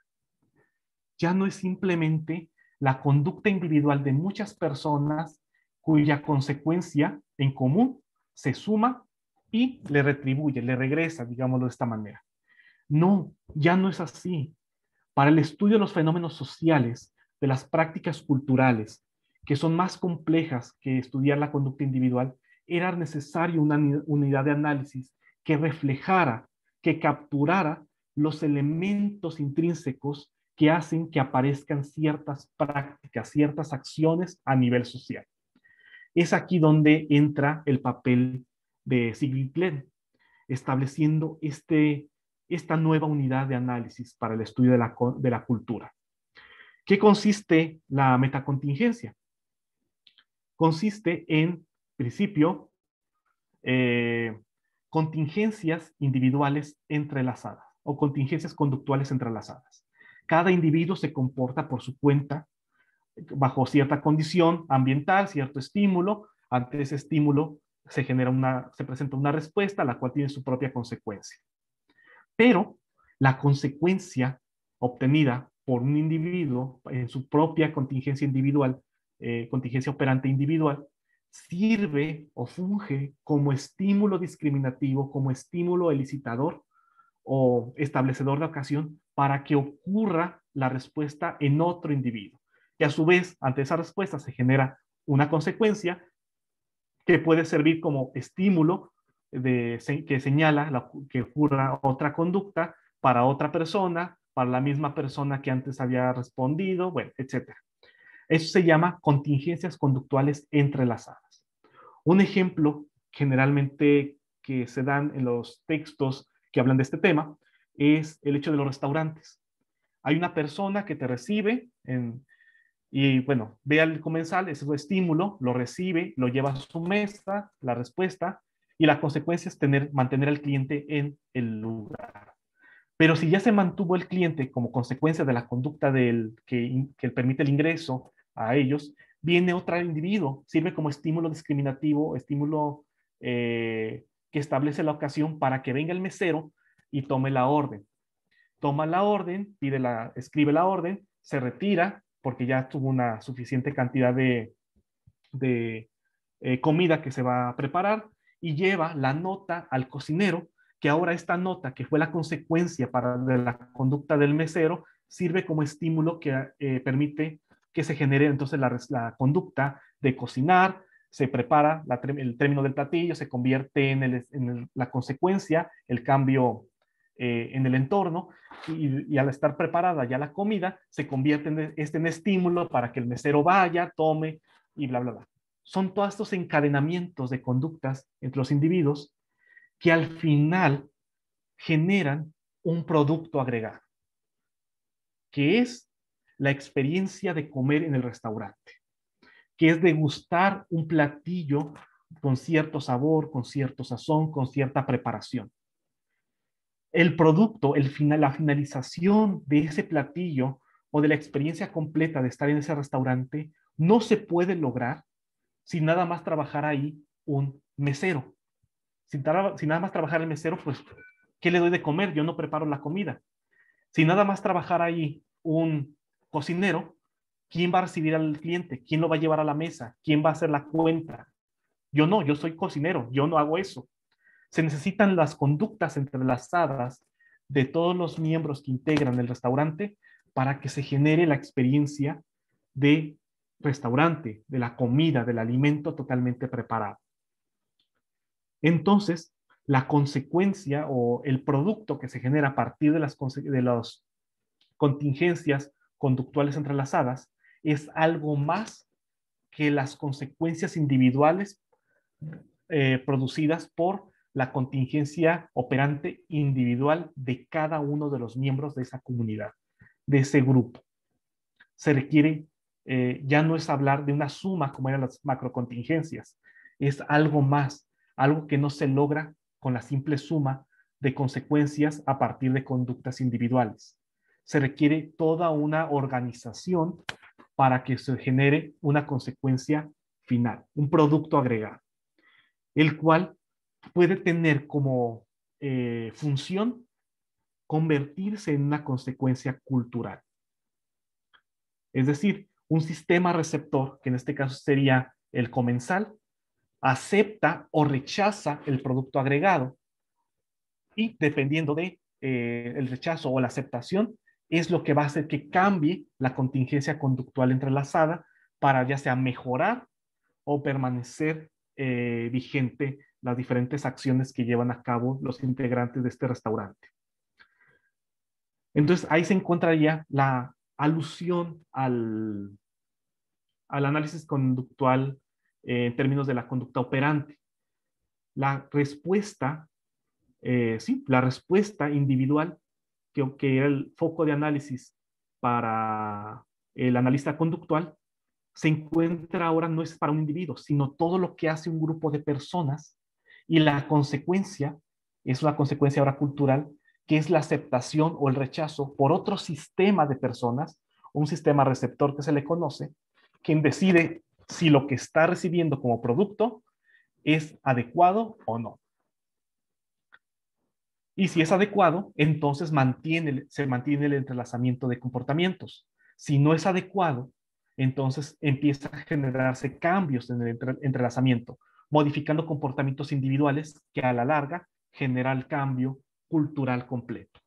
Speaker 3: Ya no es simplemente la conducta individual de muchas personas cuya consecuencia en común se suma y le retribuye, le regresa, digámoslo de esta manera. No, ya no es así. Para el estudio de los fenómenos sociales, de las prácticas culturales, que son más complejas que estudiar la conducta individual, era necesario una unidad de análisis que reflejara, que capturara los elementos intrínsecos que hacen que aparezcan ciertas prácticas, ciertas acciones a nivel social. Es aquí donde entra el papel de Sigrid Glenn, estableciendo esta nueva unidad de análisis para el estudio de la cultura. ¿Qué consiste la metacontingencia? Consiste en principio contingencias individuales entrelazadas o contingencias conductuales entrelazadas. Cada individuo se comporta por su cuenta bajo cierta condición ambiental, cierto estímulo. Ante ese estímulo se presenta una respuesta, la cual tiene su propia consecuencia. Pero la consecuencia obtenida por un individuo en su propia contingencia individual, contingencia operante individual, sirve o funge como estímulo discriminativo, como estímulo elicitador o establecedor de ocasión para que ocurra la respuesta en otro individuo. Y a su vez, ante esa respuesta se genera una consecuencia que puede servir como estímulo que señala que ocurra otra conducta para otra persona, para la misma persona que antes había respondido, bueno, etc. Eso se llama contingencias conductuales entrelazadas. Un ejemplo generalmente que se dan en los textos que hablan de este tema es el hecho de los restaurantes. Hay una persona que te recibe y bueno, ve al comensal, ese es su estímulo, lo recibe, lo lleva a su mesa, la respuesta, y la consecuencia es mantener al cliente en el lugar. Pero si ya se mantuvo el cliente como consecuencia de la conducta que permite el ingreso a ellos, viene otro individuo, sirve como estímulo discriminativo, estímulo que establece la ocasión para que venga el mesero y tome la orden. Toma la orden, escribe la orden, se retira porque ya tuvo una suficiente cantidad de comida que se va a preparar y lleva la nota al cocinero, que ahora esta nota, que fue la consecuencia de la conducta del mesero, sirve como estímulo que permite que se genere entonces la conducta de cocinar, se prepara el término del platillo, se convierte en la consecuencia, el cambio en el entorno, y al estar preparada ya la comida, se convierte en estímulo para que el mesero vaya, tome y bla, bla, bla. Son todos estos encadenamientos de conductas entre los individuos que al final generan un producto agregado, que es la experiencia de comer en el restaurante, que es degustar un platillo con cierto sabor, con cierto sazón, con cierta preparación. El producto, la finalización de ese platillo o de la experiencia completa de estar en ese restaurante no se puede lograr sin nada más trabajar ahí un mesero. Sin nada más trabajar el mesero, pues, ¿qué le doy de comer? Yo no preparo la comida. Sin nada más trabajar ahí un cocinero, ¿quién va a recibir al cliente? ¿Quién lo va a llevar a la mesa? ¿Quién va a hacer la cuenta? Yo no, yo soy cocinero, yo no hago eso. Se necesitan las conductas entrelazadas de todos los miembros que integran el restaurante para que se genere la experiencia de restaurante, de la comida, del alimento totalmente preparado. Entonces, la consecuencia o el producto que se genera a partir de las contingencias conductuales entrelazadas es algo más que las consecuencias individuales producidas por la contingencia operante individual de cada uno de los miembros de esa comunidad, de ese grupo. Se requiere, ya no es hablar de una suma como eran las macrocontingencias, es algo más, algo que no se logra con la simple suma de consecuencias a partir de conductas individuales. Se requiere toda una organización para que se genere una consecuencia final, un producto agregado, el cual puede tener como función convertirse en una consecuencia cultural. Es decir, un sistema receptor, que en este caso sería el comensal, acepta o rechaza el producto agregado y dependiendo de el rechazo o la aceptación, es lo que va a hacer que cambie la contingencia conductual entrelazada para ya sea mejorar o permanecer vigente las diferentes acciones que llevan a cabo los integrantes de este restaurante. Entonces ahí se encuentra ya la alusión al análisis conductual en términos de la conducta operante. La respuesta, sí, la respuesta individual que era el foco de análisis para el analista conductual, se encuentra ahora no es para un individuo, sino todo lo que hace un grupo de personas y la consecuencia es una consecuencia ahora cultural, que es la aceptación o el rechazo por otro sistema de personas, un sistema receptor que se le conoce, quien decide si lo que está recibiendo como producto es adecuado o no. Y si es adecuado, entonces se mantiene el entrelazamiento de comportamientos. Si no es adecuado, entonces empieza a generarse cambios en el entrelazamiento, modificando comportamientos individuales que a la larga genera el cambio cultural completo.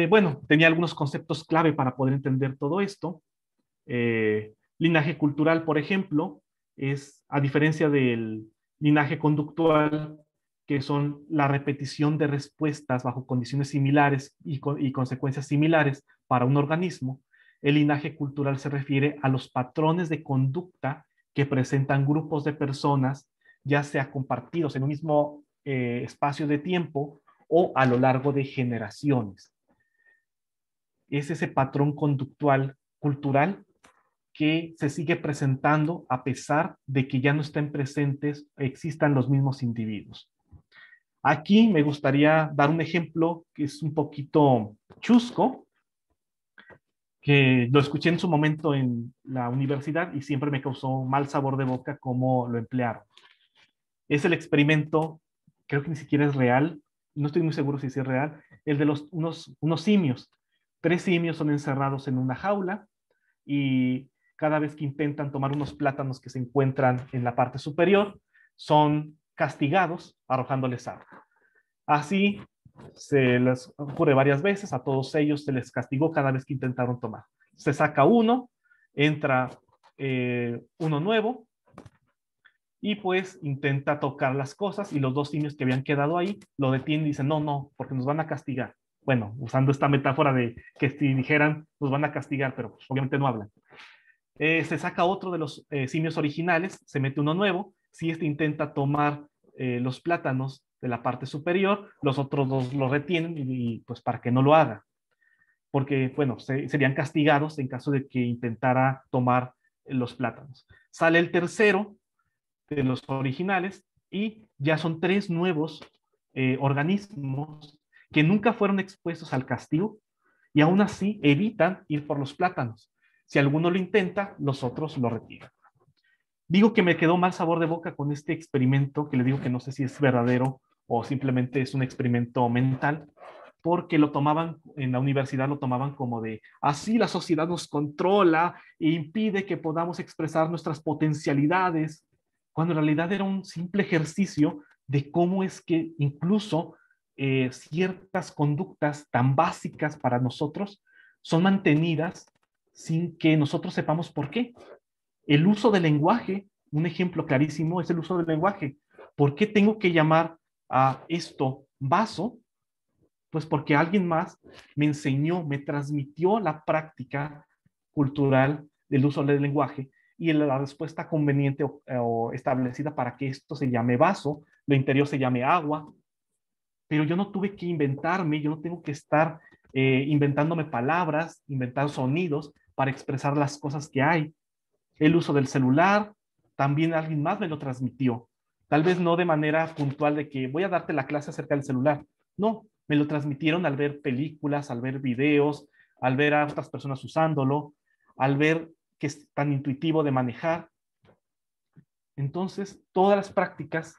Speaker 3: Bueno, tenía algunos conceptos clave para poder entender todo esto. Linaje cultural, por ejemplo, es, a diferencia del linaje conductual, que son la repetición de respuestas bajo condiciones similares y consecuencias similares para un organismo, el linaje cultural se refiere a los patrones de conducta que presentan grupos de personas, ya sea compartidos en un mismo espacio de tiempo o a lo largo de generaciones. Es ese patrón conductual cultural que se sigue presentando a pesar de que ya no estén presentes, existan los mismos individuos. Aquí me gustaría dar un ejemplo que es un poquito chusco, que lo escuché en su momento en la universidad y siempre me causó mal sabor de boca cómo lo emplearon. Es el experimento, creo que ni siquiera es real, no estoy muy seguro si es real, el de unos simios. 3 simios son encerrados en una jaula y cada vez que intentan tomar unos plátanos que se encuentran en la parte superior, son castigados arrojándoles agua. Así se les ocurre varias veces, a todos ellos se les castigó cada vez que intentaron tomar. Se saca uno, entra uno nuevo y pues intenta tocar las cosas y los 2 simios que habían quedado ahí lo detienen y dicen, no, no, porque nos van a castigar. Bueno, usando esta metáfora de que si dijeran nos van a castigar, pero pues, obviamente no hablan. Se saca otro de los simios originales, se mete uno nuevo, si este intenta tomar los plátanos de la parte superior, los otros 2 lo retienen y pues para que no lo haga. Porque, bueno, serían castigados en caso de que intentara tomar los plátanos. Sale el tercero de los originales y ya son 3 nuevos organismos que nunca fueron expuestos al castigo y aún así evitan ir por los plátanos. Si alguno lo intenta, los otros lo retiran. Digo que me quedó mal sabor de boca con este experimento, que le digo que no sé si es verdadero o simplemente es un experimento mental, porque lo tomaban, en la universidad lo tomaban como de, así la sociedad nos controla e impide que podamos expresar nuestras potencialidades, cuando en realidad era un simple ejercicio de cómo es que incluso ciertas conductas tan básicas para nosotros son mantenidas sin que nosotros sepamos por qué. El uso del lenguaje, un ejemplo clarísimo es el uso del lenguaje. ¿Por qué tengo que llamar a esto vaso? Pues porque alguien más me enseñó, me transmitió la práctica cultural del uso del lenguaje y la respuesta conveniente o establecida para que esto se llame vaso, lo interior se llame agua, pero yo no tuve que inventarme, yo no tengo que estar inventándome palabras, inventar sonidos para expresar las cosas que hay. El uso del celular, también alguien más me lo transmitió. Tal vez no de manera puntual de que voy a darte la clase acerca del celular. No, me lo transmitieron al ver películas, al ver videos, al ver a otras personas usándolo, al ver que es tan intuitivo de manejar. Entonces, todas las prácticas,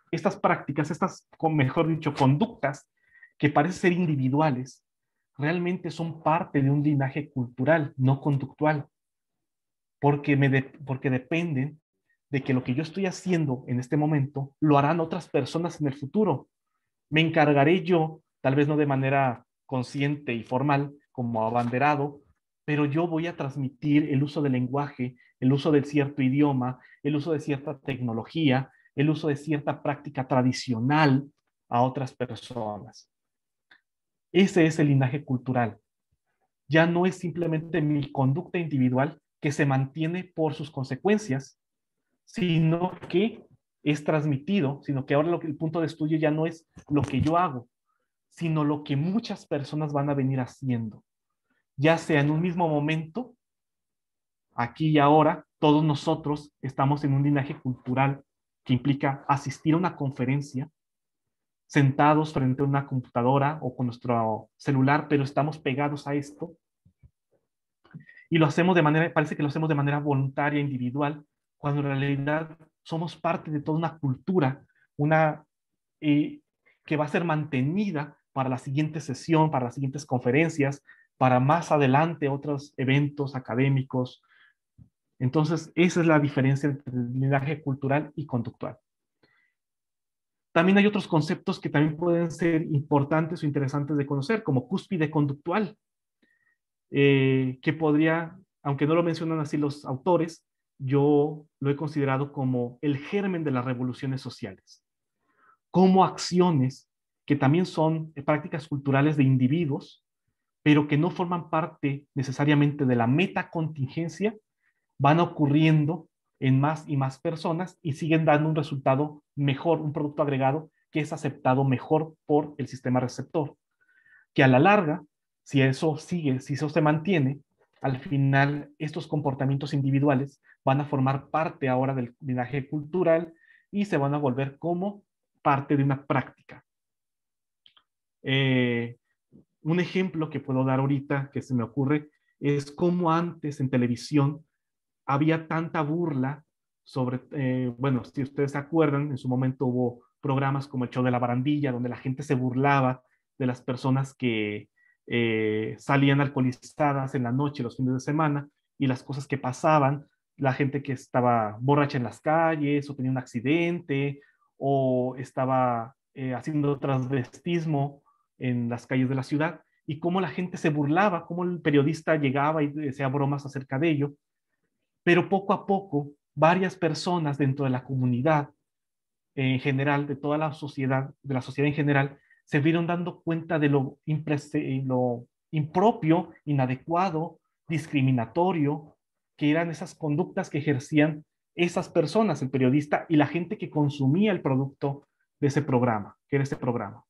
Speaker 3: mejor dicho, conductas que parecen ser individuales, realmente son parte de un linaje cultural, no conductual, porque dependen de que lo que yo estoy haciendo en este momento lo harán otras personas en el futuro. Me encargaré yo, tal vez no de manera consciente y formal, como abanderado, pero yo voy a transmitir el uso del lenguaje, el uso de cierto idioma, el uso de cierta tecnología, el uso de cierta práctica tradicional a otras personas. Ese es el linaje cultural. Ya no es simplemente mi conducta individual que se mantiene por sus consecuencias, sino que es transmitido, sino que ahora el punto de estudio ya no es lo que yo hago, sino lo que muchas personas van a venir haciendo, ya sea en un mismo momento, aquí y ahora, todos nosotros estamos en un linaje cultural que implica asistir a una conferencia, sentados frente a una computadora o con nuestro celular, pero estamos pegados a esto y lo hacemos de manera, parece que lo hacemos de manera voluntaria, individual, cuando en realidad somos parte de toda una cultura, una que va a ser mantenida para la siguiente sesión, para las siguientes conferencias, para más adelante otros eventos académicos. Entonces, esa es la diferencia entre el linaje cultural y conductual. También hay otros conceptos que también pueden ser importantes o interesantes de conocer, como cúspide conductual, que podría, aunque no lo mencionan así los autores, yo lo he considerado como el germen de las revoluciones sociales, como acciones que también son prácticas culturales de individuos, pero que no forman parte necesariamente de la metacontingencia, van ocurriendo en más y más personas y siguen dando un resultado mejor, un producto agregado que es aceptado mejor por el sistema receptor. Que a la larga, si eso sigue, si eso se mantiene, al final estos comportamientos individuales van a formar parte ahora del linaje cultural y se van a volver como parte de una práctica. Un ejemplo que puedo dar ahorita que se me ocurre es cómo antes en televisión había tanta burla sobre, bueno, si ustedes se acuerdan, en su momento hubo programas como el Show de la Barandilla, donde la gente se burlaba de las personas que salían alcoholizadas en la noche, los fines de semana, y las cosas que pasaban, la gente que estaba borracha en las calles, o tenía un accidente, o estaba haciendo transvestismo en las calles de la ciudad, y cómo la gente se burlaba, cómo el periodista llegaba y decía bromas acerca de ello. Pero poco a poco, varias personas dentro de la comunidad en general, de toda la sociedad, de la sociedad en general, se vieron dando cuenta de lo impropio, inadecuado, discriminatorio, que eran esas conductas que ejercían esas personas, el periodista y la gente que consumía el producto de ese programa, que era este programa.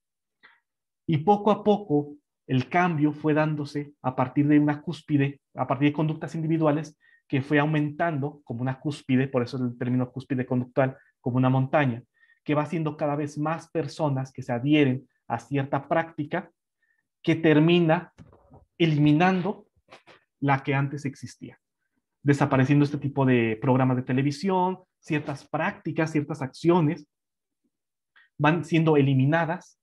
Speaker 3: Y poco a poco el cambio fue dándose a partir de una cúspide, a partir de conductas individuales que fue aumentando como una cúspide, por eso el término cúspide conductual, como una montaña, que va haciendo cada vez más personas que se adhieren a cierta práctica que termina eliminando la que antes existía, desapareciendo este tipo de programas de televisión, ciertas prácticas, ciertas acciones van siendo eliminadas,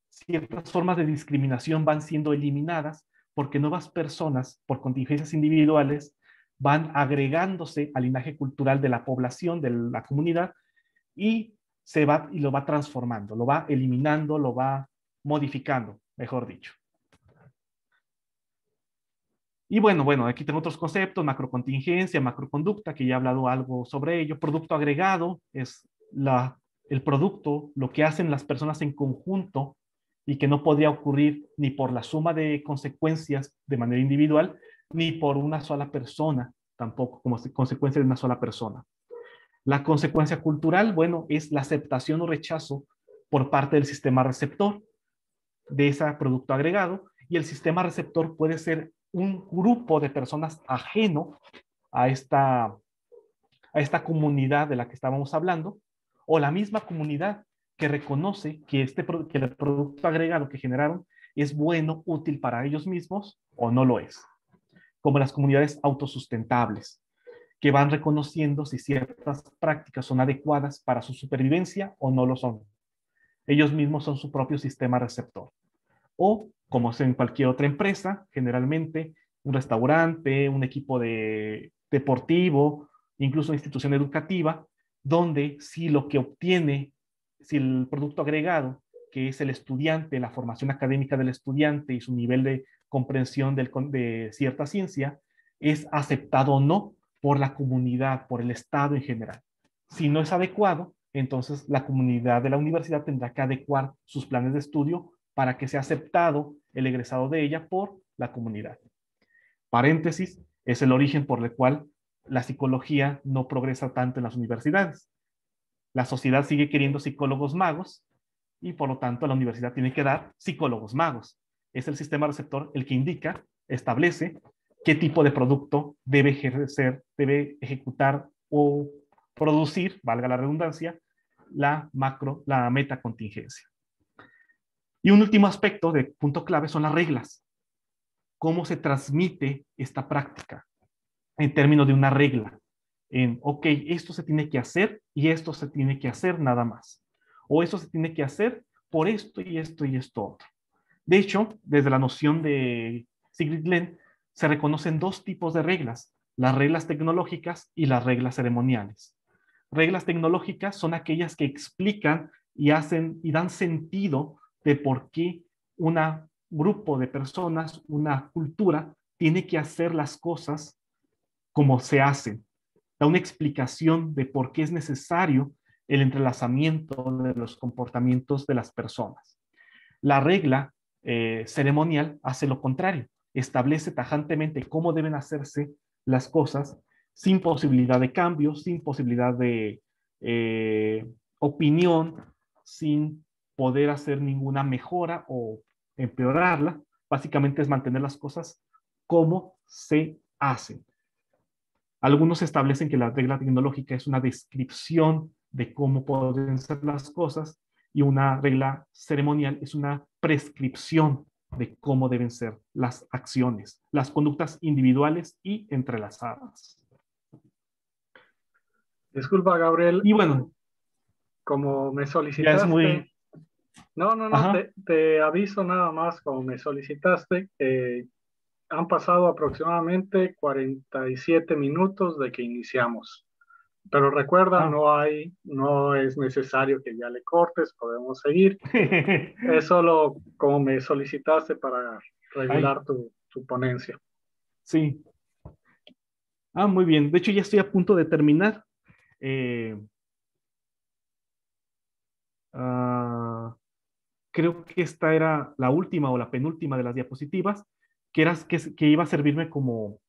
Speaker 3: ciertas formas de discriminación van siendo eliminadas porque nuevas personas, por contingencias individuales, van agregándose al linaje cultural de la población, de la comunidad, y lo va transformando, lo va eliminando, lo va modificando, mejor dicho. Y bueno, aquí tengo otros conceptos: macrocontingencia, macroconducta, que ya he hablado algo sobre ello. Producto agregado es el producto, lo que hacen las personas en conjunto y que no podría ocurrir ni por la suma de consecuencias de manera individual, ni por una sola persona, tampoco como consecuencia de una sola persona. La consecuencia cultural, bueno, es la aceptación o rechazo por parte del sistema receptor de ese producto agregado, y el sistema receptor puede ser un grupo de personas ajeno a esta a esta comunidad de la que estábamos hablando, o la misma comunidad que reconoce que, que el producto agregado que generaron es bueno, útil para ellos mismos o no lo es. Como las comunidades autosustentables, que van reconociendo si ciertas prácticas son adecuadas para su supervivencia o no lo son. Ellos mismos son su propio sistema receptor. O, como es en cualquier otra empresa, generalmente un restaurante, un equipo deportivo, incluso una institución educativa, donde si lo que obtiene, si el producto agregado, que es el estudiante, la formación académica del estudiante y su nivel de comprensión de cierta ciencia, es aceptado o no por la comunidad, por el Estado en general. Si no es adecuado, entonces la comunidad de la universidad tendrá que adecuar sus planes de estudio para que sea aceptado el egresado de ella por la comunidad. Paréntesis, es el origen por el cual la psicología no progresa tanto en las universidades. La sociedad sigue queriendo psicólogos magos y por lo tanto la universidad tiene que dar psicólogos magos. Es el sistema receptor el que indica, establece qué tipo de producto debe ejercer, debe ejecutar o producir, valga la redundancia, la metacontingencia. Y un último aspecto de punto clave son las reglas. ¿Cómo se transmite esta práctica? En términos de una regla. Ok, esto se tiene que hacer y esto se tiene que hacer nada más. O esto se tiene que hacer por esto y esto y esto otro. De hecho, desde la noción de Sigrid Glenn, se reconocen dos tipos de reglas, las reglas tecnológicas y las reglas ceremoniales. Reglas tecnológicas son aquellas que explican y hacen y dan sentido de por qué un grupo de personas, una cultura, tiene que hacer las cosas como se hacen. Da una explicación de por qué es necesario el entrelazamiento de los comportamientos de las personas. La regla ceremonial hace lo contrario, establece tajantemente cómo deben hacerse las cosas sin posibilidad de cambio, sin posibilidad de opinión, sin poder hacer ninguna mejora o empeorarla. Básicamente es mantener las cosas como se hacen. Algunos establecen que la regla tecnológica es una descripción de cómo pueden ser las cosas y una regla ceremonial es una prescripción de cómo deben ser las acciones, las conductas individuales y entrelazadas.
Speaker 1: Disculpa, Gabriel,
Speaker 3: Y bueno,
Speaker 1: como me
Speaker 3: ya es
Speaker 1: solicitaste,
Speaker 3: muy...
Speaker 1: no,
Speaker 3: Ajá.
Speaker 1: te aviso nada más, como me solicitaste, han pasado aproximadamente 47 minutos de que iniciamos. Pero recuerda,
Speaker 3: Ah.
Speaker 1: no es necesario que ya le cortes, podemos seguir. Es solo como me solicitaste para
Speaker 3: Ay,
Speaker 1: regular tu ponencia.
Speaker 3: sí. Ah, muy bien. De hecho, ya estoy a punto de terminar. Eh, ah, creo que esta era la última o la penúltima de las diapositivas, que iba a servirme como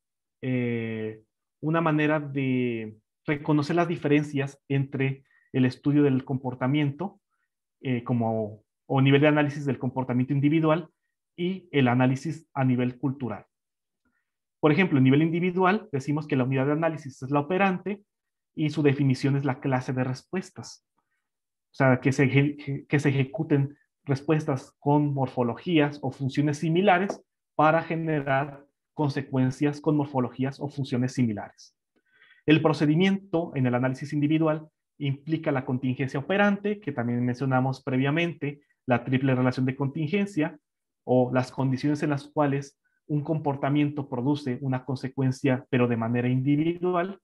Speaker 3: eh, una manera de reconocer las diferencias entre el estudio del comportamiento o nivel de análisis del comportamiento individual y el análisis a nivel cultural. Por ejemplo, a nivel individual decimos que la unidad de análisis es la operante y su definición es la clase de respuestas. O sea, que se ejecuten respuestas con morfologías o funciones similares para generar consecuencias con morfologías o funciones similares. El procedimiento en el análisis individual implica la contingencia operante, que también mencionamos previamente, la triple relación de contingencia o las condiciones en las cuales un comportamiento produce una consecuencia, pero de manera individual,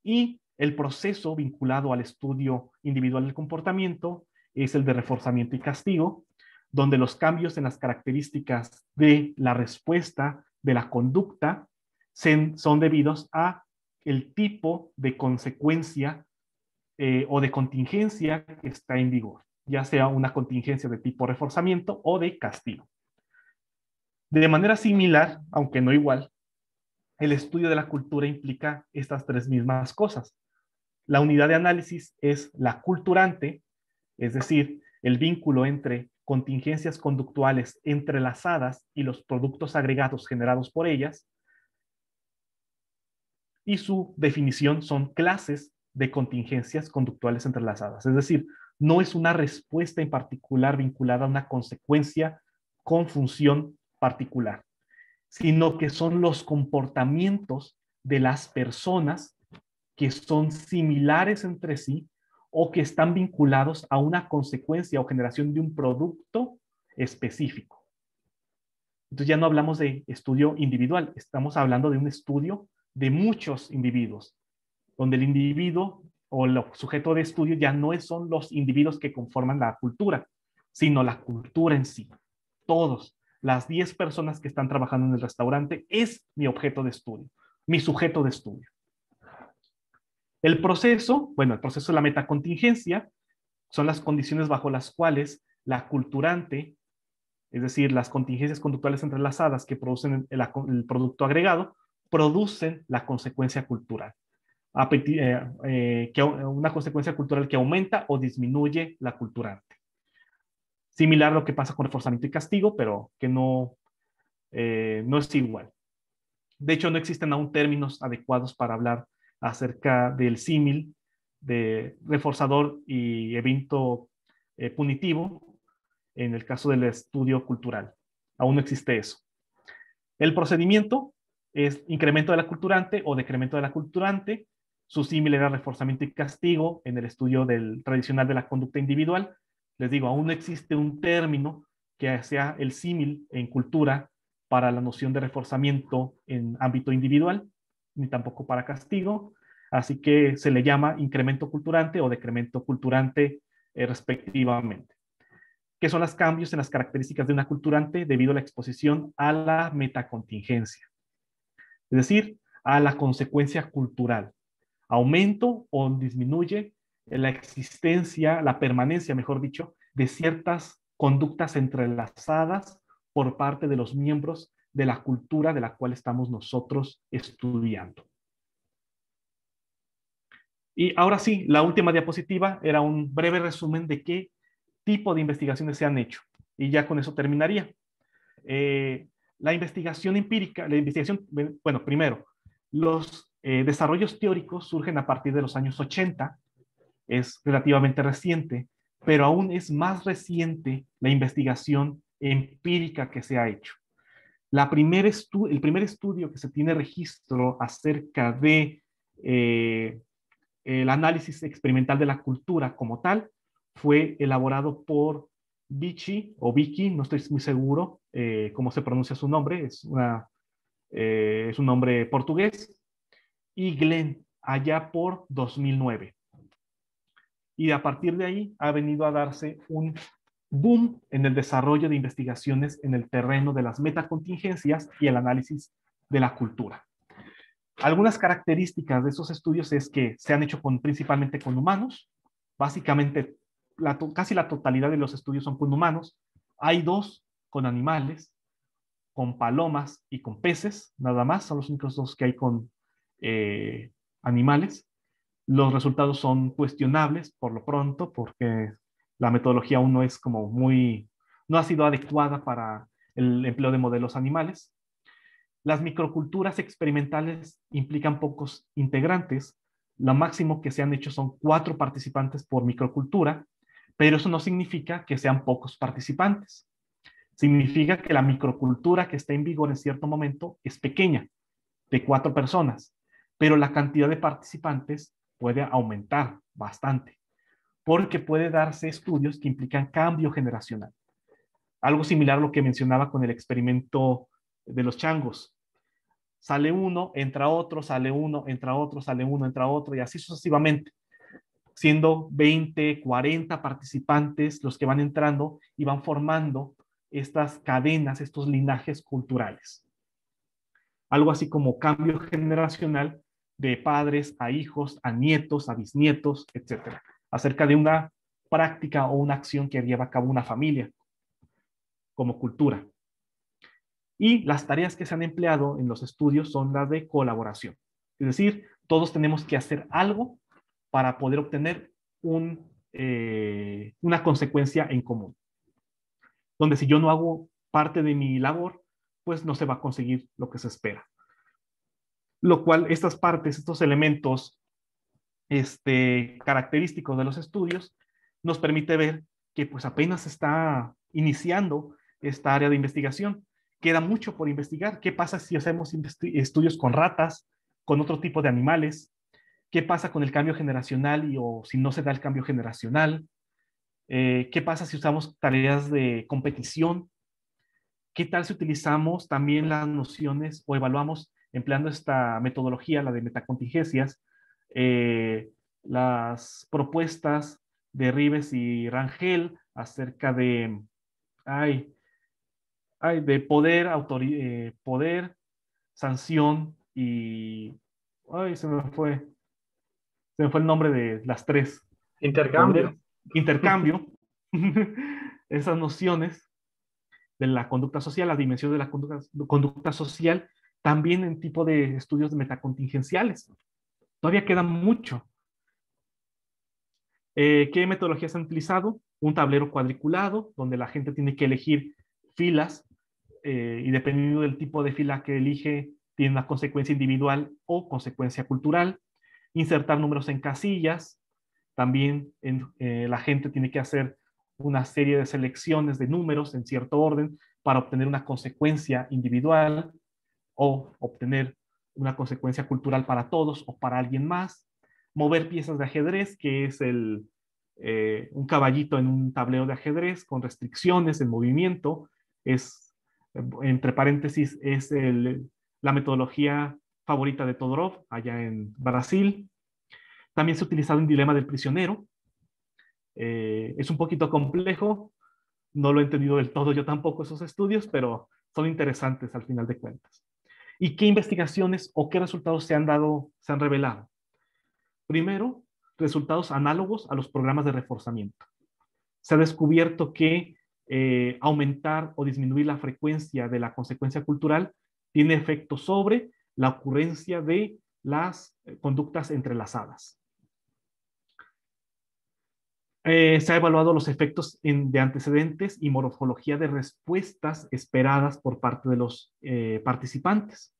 Speaker 3: y el proceso vinculado al estudio individual del comportamiento es el de reforzamiento y castigo, donde los cambios en las características de la respuesta de la conducta son debidos a el tipo de consecuencia o de contingencia que está en vigor, ya sea una contingencia de tipo reforzamiento o de castigo. De manera similar, aunque no igual, el estudio de la cultura implica estas tres mismas cosas. La unidad de análisis es la culturante, es decir, el vínculo entre contingencias conductuales entrelazadas y los productos agregados generados por ellas. y su definición son clases de contingencias conductuales entrelazadas. Es decir, no es una respuesta en particular vinculada a una consecuencia con función particular, sino que son los comportamientos de las personas que son similares entre sí o que están vinculados a una consecuencia o generación de un producto específico. Entonces ya no hablamos de estudio individual, estamos hablando de un estudio de muchos individuos, donde el individuo o el sujeto de estudio ya no son los individuos que conforman la cultura, sino la cultura en sí. Todos, las 10 personas que están trabajando en el restaurante, es mi objeto de estudio, mi sujeto de estudio. El proceso de la metacontingencia son las condiciones bajo las cuales la culturante, es decir, las contingencias conductuales entrelazadas que producen el producto agregado, producen la consecuencia cultural. Una consecuencia cultural que aumenta o disminuye la culturante. Similar a lo que pasa con reforzamiento y castigo, pero que no es igual. De hecho, no existen aún términos adecuados para hablar acerca del símil de reforzador y evento punitivo en el caso del estudio cultural. Aún no existe eso. El procedimiento es incremento de la culturante o decremento de la culturante. Su símil era reforzamiento y castigo en el estudio tradicional de la conducta individual. Les digo, aún no existe un término que sea el símil en cultura para la noción de reforzamiento en ámbito individual, ni tampoco para castigo. Así que se le llama incremento culturante o decremento culturante respectivamente. ¿Qué son los cambios en las características de una culturante debido a la exposición a la metacontingencia? Es decir, a la consecuencia cultural. Aumento o disminuye la existencia, la permanencia, mejor dicho, de ciertas conductas entrelazadas por parte de los miembros de la cultura de la cual estamos nosotros estudiando. Y ahora sí, la última diapositiva era un breve resumen de qué tipo de investigaciones se han hecho. Y ya con eso terminaría. La investigación empírica, bueno, primero, los desarrollos teóricos surgen a partir de los años 80, es relativamente reciente, pero aún es más reciente la investigación empírica que se ha hecho. El primer estudio que se tiene registro acerca de el análisis experimental de la cultura como tal fue elaborado por Vichy o Vicky, no estoy muy seguro cómo se pronuncia su nombre, es un nombre portugués, y Glenn, allá por 2009. Y a partir de ahí ha venido a darse un boom en el desarrollo de investigaciones en el terreno de las metacontingencias y el análisis de la cultura. Algunas características de esos estudios es que se han hecho principalmente con humanos. Básicamente, casi la totalidad de los estudios son con humanos. Hay 2 con animales, con palomas y con peces, nada más. Son los únicos 2 que hay con animales. Los resultados son cuestionables por lo pronto, porque la metodología aún no es no ha sido adecuada para el empleo de modelos animales. Las microculturas experimentales implican pocos integrantes. Lo máximo que se han hecho son 4 participantes por microcultura, pero eso no significa que sean pocos participantes. Significa que la microcultura que está en vigor en cierto momento es pequeña, de 4 personas, pero la cantidad de participantes puede aumentar bastante, porque puede darse estudios que implican cambio generacional. Algo similar a lo que mencionaba con el experimento de los changos. Sale uno, entra otro, sale uno, entra otro, sale uno, entra otro, y así sucesivamente, siendo 20, 40 participantes los que van entrando y van formando estas cadenas, estos linajes culturales. Algo así como cambio generacional de padres a hijos, a nietos, a bisnietos, etcétera, acerca de una práctica o una acción que lleva a cabo una familia como cultura. Y las tareas que se han empleado en los estudios son las de colaboración. Es decir, todos tenemos que hacer algo para poder obtener una consecuencia en común. Donde si yo no hago parte de mi labor, pues no se va a conseguir lo que se espera. lo cual estas partes, estos elementos característicos de los estudios, nos permite ver que pues apenas está iniciando esta área de investigación. Queda mucho por investigar. ¿Qué pasa si hacemos estudios con ratas, con otro tipo de animales? ¿Qué pasa con el cambio generacional o si no se da el cambio generacional? ¿Qué pasa si usamos tareas de competición? ¿Qué tal si utilizamos también las nociones o evaluamos empleando esta metodología, la de metacontingencias, las propuestas de Rives y Rangel acerca de, ay, de poder, poder, sanción y, ay, se me fue el nombre de las tres,
Speaker 1: Intercambio.
Speaker 3: poder, intercambio, esas nociones de la conducta social, la dimensión de la conducta social, también en tipo de estudios de metacontingenciales. Todavía queda mucho. ¿Qué metodologías han utilizado? Un tablero cuadriculado, donde la gente tiene que elegir filas y dependiendo del tipo de fila que elige, tiene una consecuencia individual o consecuencia cultural. Insertar números en casillas. También la gente tiene que hacer una serie de selecciones de números en cierto orden para obtener una consecuencia individual o obtener una consecuencia cultural para todos o para alguien más. Mover piezas de ajedrez, que es un caballito en un tablero de ajedrez con restricciones en movimiento. Es, entre paréntesis, es la metodología favorita de Todorov allá en Brasil. También se ha utilizado un dilema del prisionero. Es un poquito complejo, no lo he entendido del todo yo tampoco esos estudios, pero son interesantes al final de cuentas. ¿Y qué investigaciones o qué resultados se han revelado? Primero, resultados análogos a los programas de reforzamiento. Se ha descubierto que aumentar o disminuir la frecuencia de la consecuencia cultural tiene efecto sobre la ocurrencia de las conductas entrelazadas. Se ha evaluado los efectos de antecedentes y morfología de respuestas esperadas por parte de los participantes.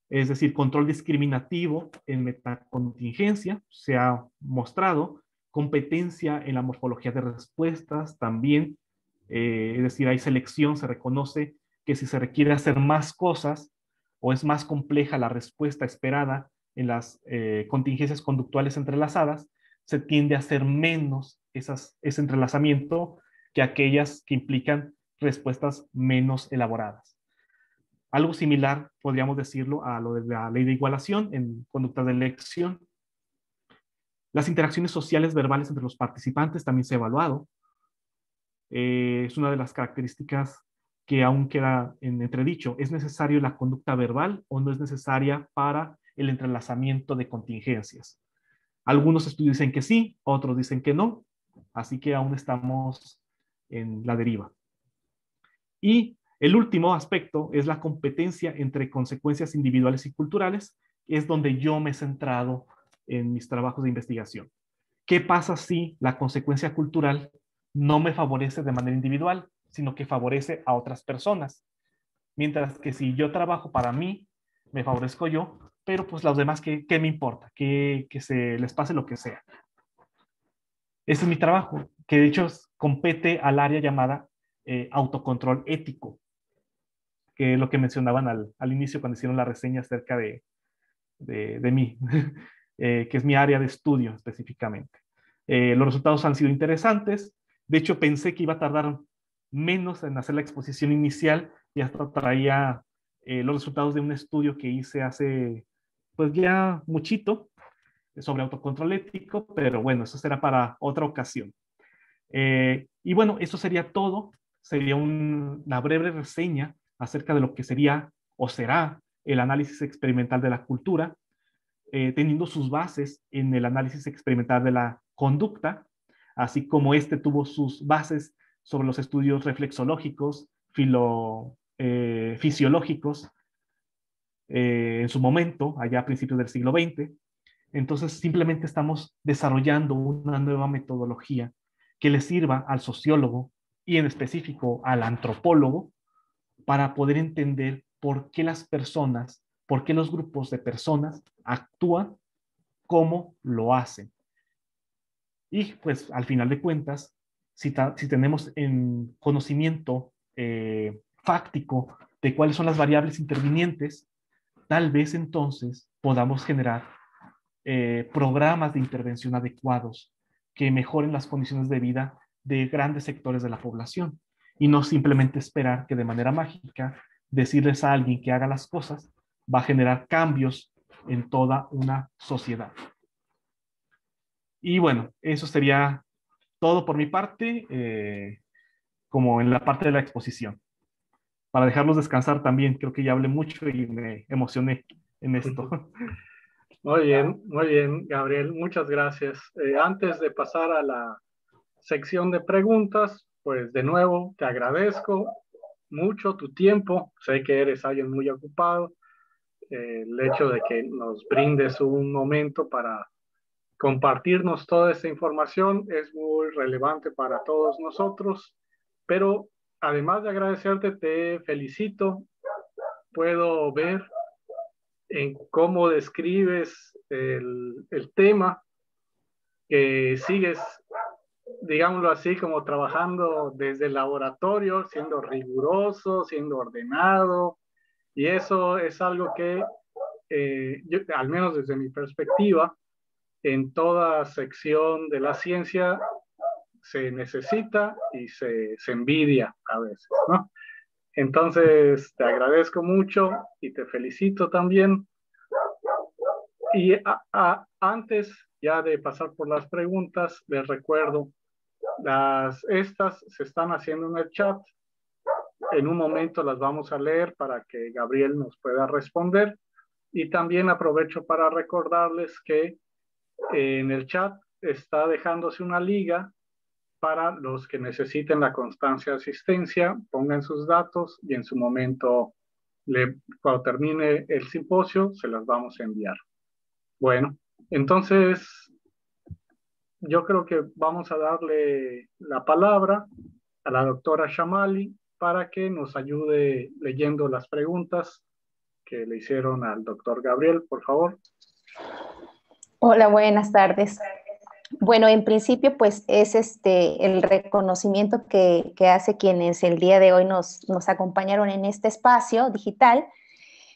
Speaker 3: Es decir, control discriminativo en metacontingencia se ha mostrado, competencia en la morfología de respuestas también, es decir, hay selección, se reconoce que si se requiere hacer más cosas o es más compleja la respuesta esperada en las contingencias conductuales entrelazadas, se tiende a hacer menos ese entrelazamiento que aquellas que implican respuestas menos elaboradas. Algo similar, podríamos decirlo, a lo de la ley de igualación en conducta de elección. Las interacciones sociales verbales entre los participantes también se ha evaluado. Es una de las características que aún queda en entredicho. ¿Es necesario la conducta verbal o no es necesaria para el entrelazamiento de contingencias? Algunos estudios dicen que sí, otros dicen que no, así que aún estamos en la deriva. Y el último aspecto es la competencia entre consecuencias individuales y culturales, que es donde yo me he centrado en mis trabajos de investigación. ¿Qué pasa si la consecuencia cultural no me favorece de manera individual, sino que favorece a otras personas? Mientras que si yo trabajo para mí, me favorezco yo, pero pues los demás, ¿qué me importa? Que se les pase lo que sea. Ese es mi trabajo, que de hecho compete al área llamada autocontrol ético, que es lo que mencionaban al inicio cuando hicieron la reseña acerca de mí, que es mi área de estudio específicamente. Los resultados han sido interesantes. De hecho, pensé que iba a tardar menos en hacer la exposición inicial y hasta traía los resultados de un estudio que hice hace, pues ya muchito, sobre autocontrol ético, pero bueno, eso será para otra ocasión. Y bueno, eso sería todo. Sería una breve reseña acerca de lo que sería o será el análisis experimental de la cultura, teniendo sus bases en el análisis experimental de la conducta, así como este tuvo sus bases sobre los estudios reflexológicos, fisiológicos, en su momento, allá a principios del siglo XX. Entonces, simplemente estamos desarrollando una nueva metodología que le sirva al sociólogo y en específico al antropólogo para poder entender por qué las personas por qué los grupos de personas actúan como lo hacen. Y pues al final de cuentas, si tenemos en conocimiento fáctico de cuáles son las variables intervinientes, tal vez entonces podamos generar programas de intervención adecuados que mejoren las condiciones de vida de grandes sectores de la población y no simplemente esperar que de manera mágica decirles a alguien que haga las cosas va a generar cambios en toda una sociedad. Y bueno, eso sería todo por mi parte, como en la parte de la exposición. Para dejarlos descansar también, creo que ya hablé mucho y me emocioné en esto.
Speaker 1: Muy bien, Gabriel, muchas gracias. Antes de pasar a la sección de preguntas, pues de nuevo te agradezco mucho tu tiempo. Sé que eres alguien muy ocupado. El hecho de que nos brindes un momento para compartirnos toda esta información es muy relevante para todos nosotros, pero además de agradecerte, te felicito. Puedo ver en cómo describes el tema, que sigues, digámoslo así, como trabajando desde el laboratorio, siendo riguroso, siendo ordenado, y eso es algo que, yo, al menos desde mi perspectiva, en toda sección de la ciencia se necesita y se envidia a veces, ¿no? Entonces, te agradezco mucho y te felicito también. Y antes ya de pasar por las preguntas, les recuerdo, estas se están haciendo en el chat. En un momento las vamos a leer para que Gabriel nos pueda responder. Y también aprovecho para recordarles que en el chat está dejándose una liga para los que necesiten la constancia de asistencia, pongan sus datos y en su momento, cuando termine el simposio, se las vamos a enviar. Bueno, entonces yo creo que vamos a darle la palabra a la doctora Shamali para que nos ayude leyendo las preguntas que le hicieron al doctor Gabriel, por favor.
Speaker 4: Hola, buenas tardes. Bueno, en principio, pues es el reconocimiento que hace quienes el día de hoy nos acompañaron en este espacio digital.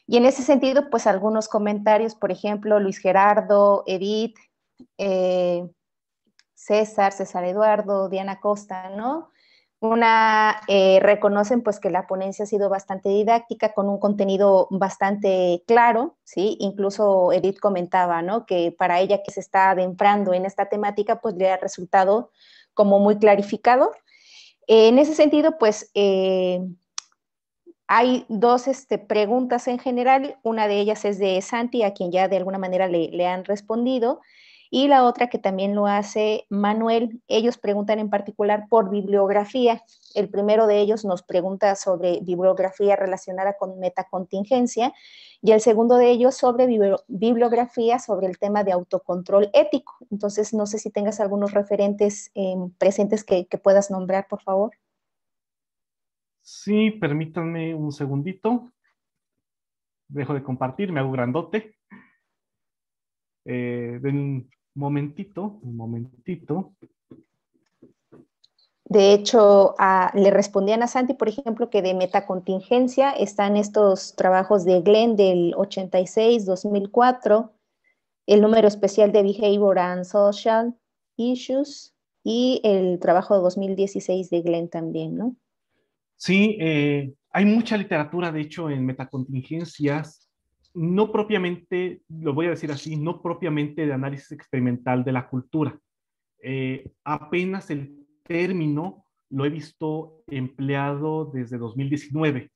Speaker 4: Y en ese sentido, pues algunos comentarios, por ejemplo, Luis Gerardo, Edith, César Eduardo, Diana Costa, ¿no? Reconocen pues que la ponencia ha sido bastante didáctica, con un contenido bastante claro, ¿sí? Incluso Edith comentaba, ¿no? Que para ella, que se está adentrando en esta temática, pues le ha resultado como muy clarificador. En ese sentido, pues hay dos preguntas en general. Una de ellas es de Santi, a quien ya de alguna manera le han respondido, y la otra, que también lo hace Manuel. Ellos preguntan en particular por bibliografía. El primero de ellos nos pregunta sobre bibliografía relacionada con metacontingencia, y el segundo de ellos sobre bibliografía sobre el tema de autocontrol ético. Entonces, no sé si tengas algunos referentes presentes que puedas nombrar, por favor.
Speaker 3: Sí, permítanme un segundito. Dejo de compartir, me hago grandote. Un momentito.
Speaker 4: De hecho, le respondían a Santi, por ejemplo, que de metacontingencia están estos trabajos de Glenn del 86, 2004, el número especial de Behavior and Social Issues, y el trabajo de 2016 de Glenn también, ¿no?
Speaker 3: Sí, hay mucha literatura, de hecho, en metacontingencias, no propiamente, lo voy a decir así, no propiamente de análisis experimental de la cultura. Apenas el término lo he visto empleado desde 2019.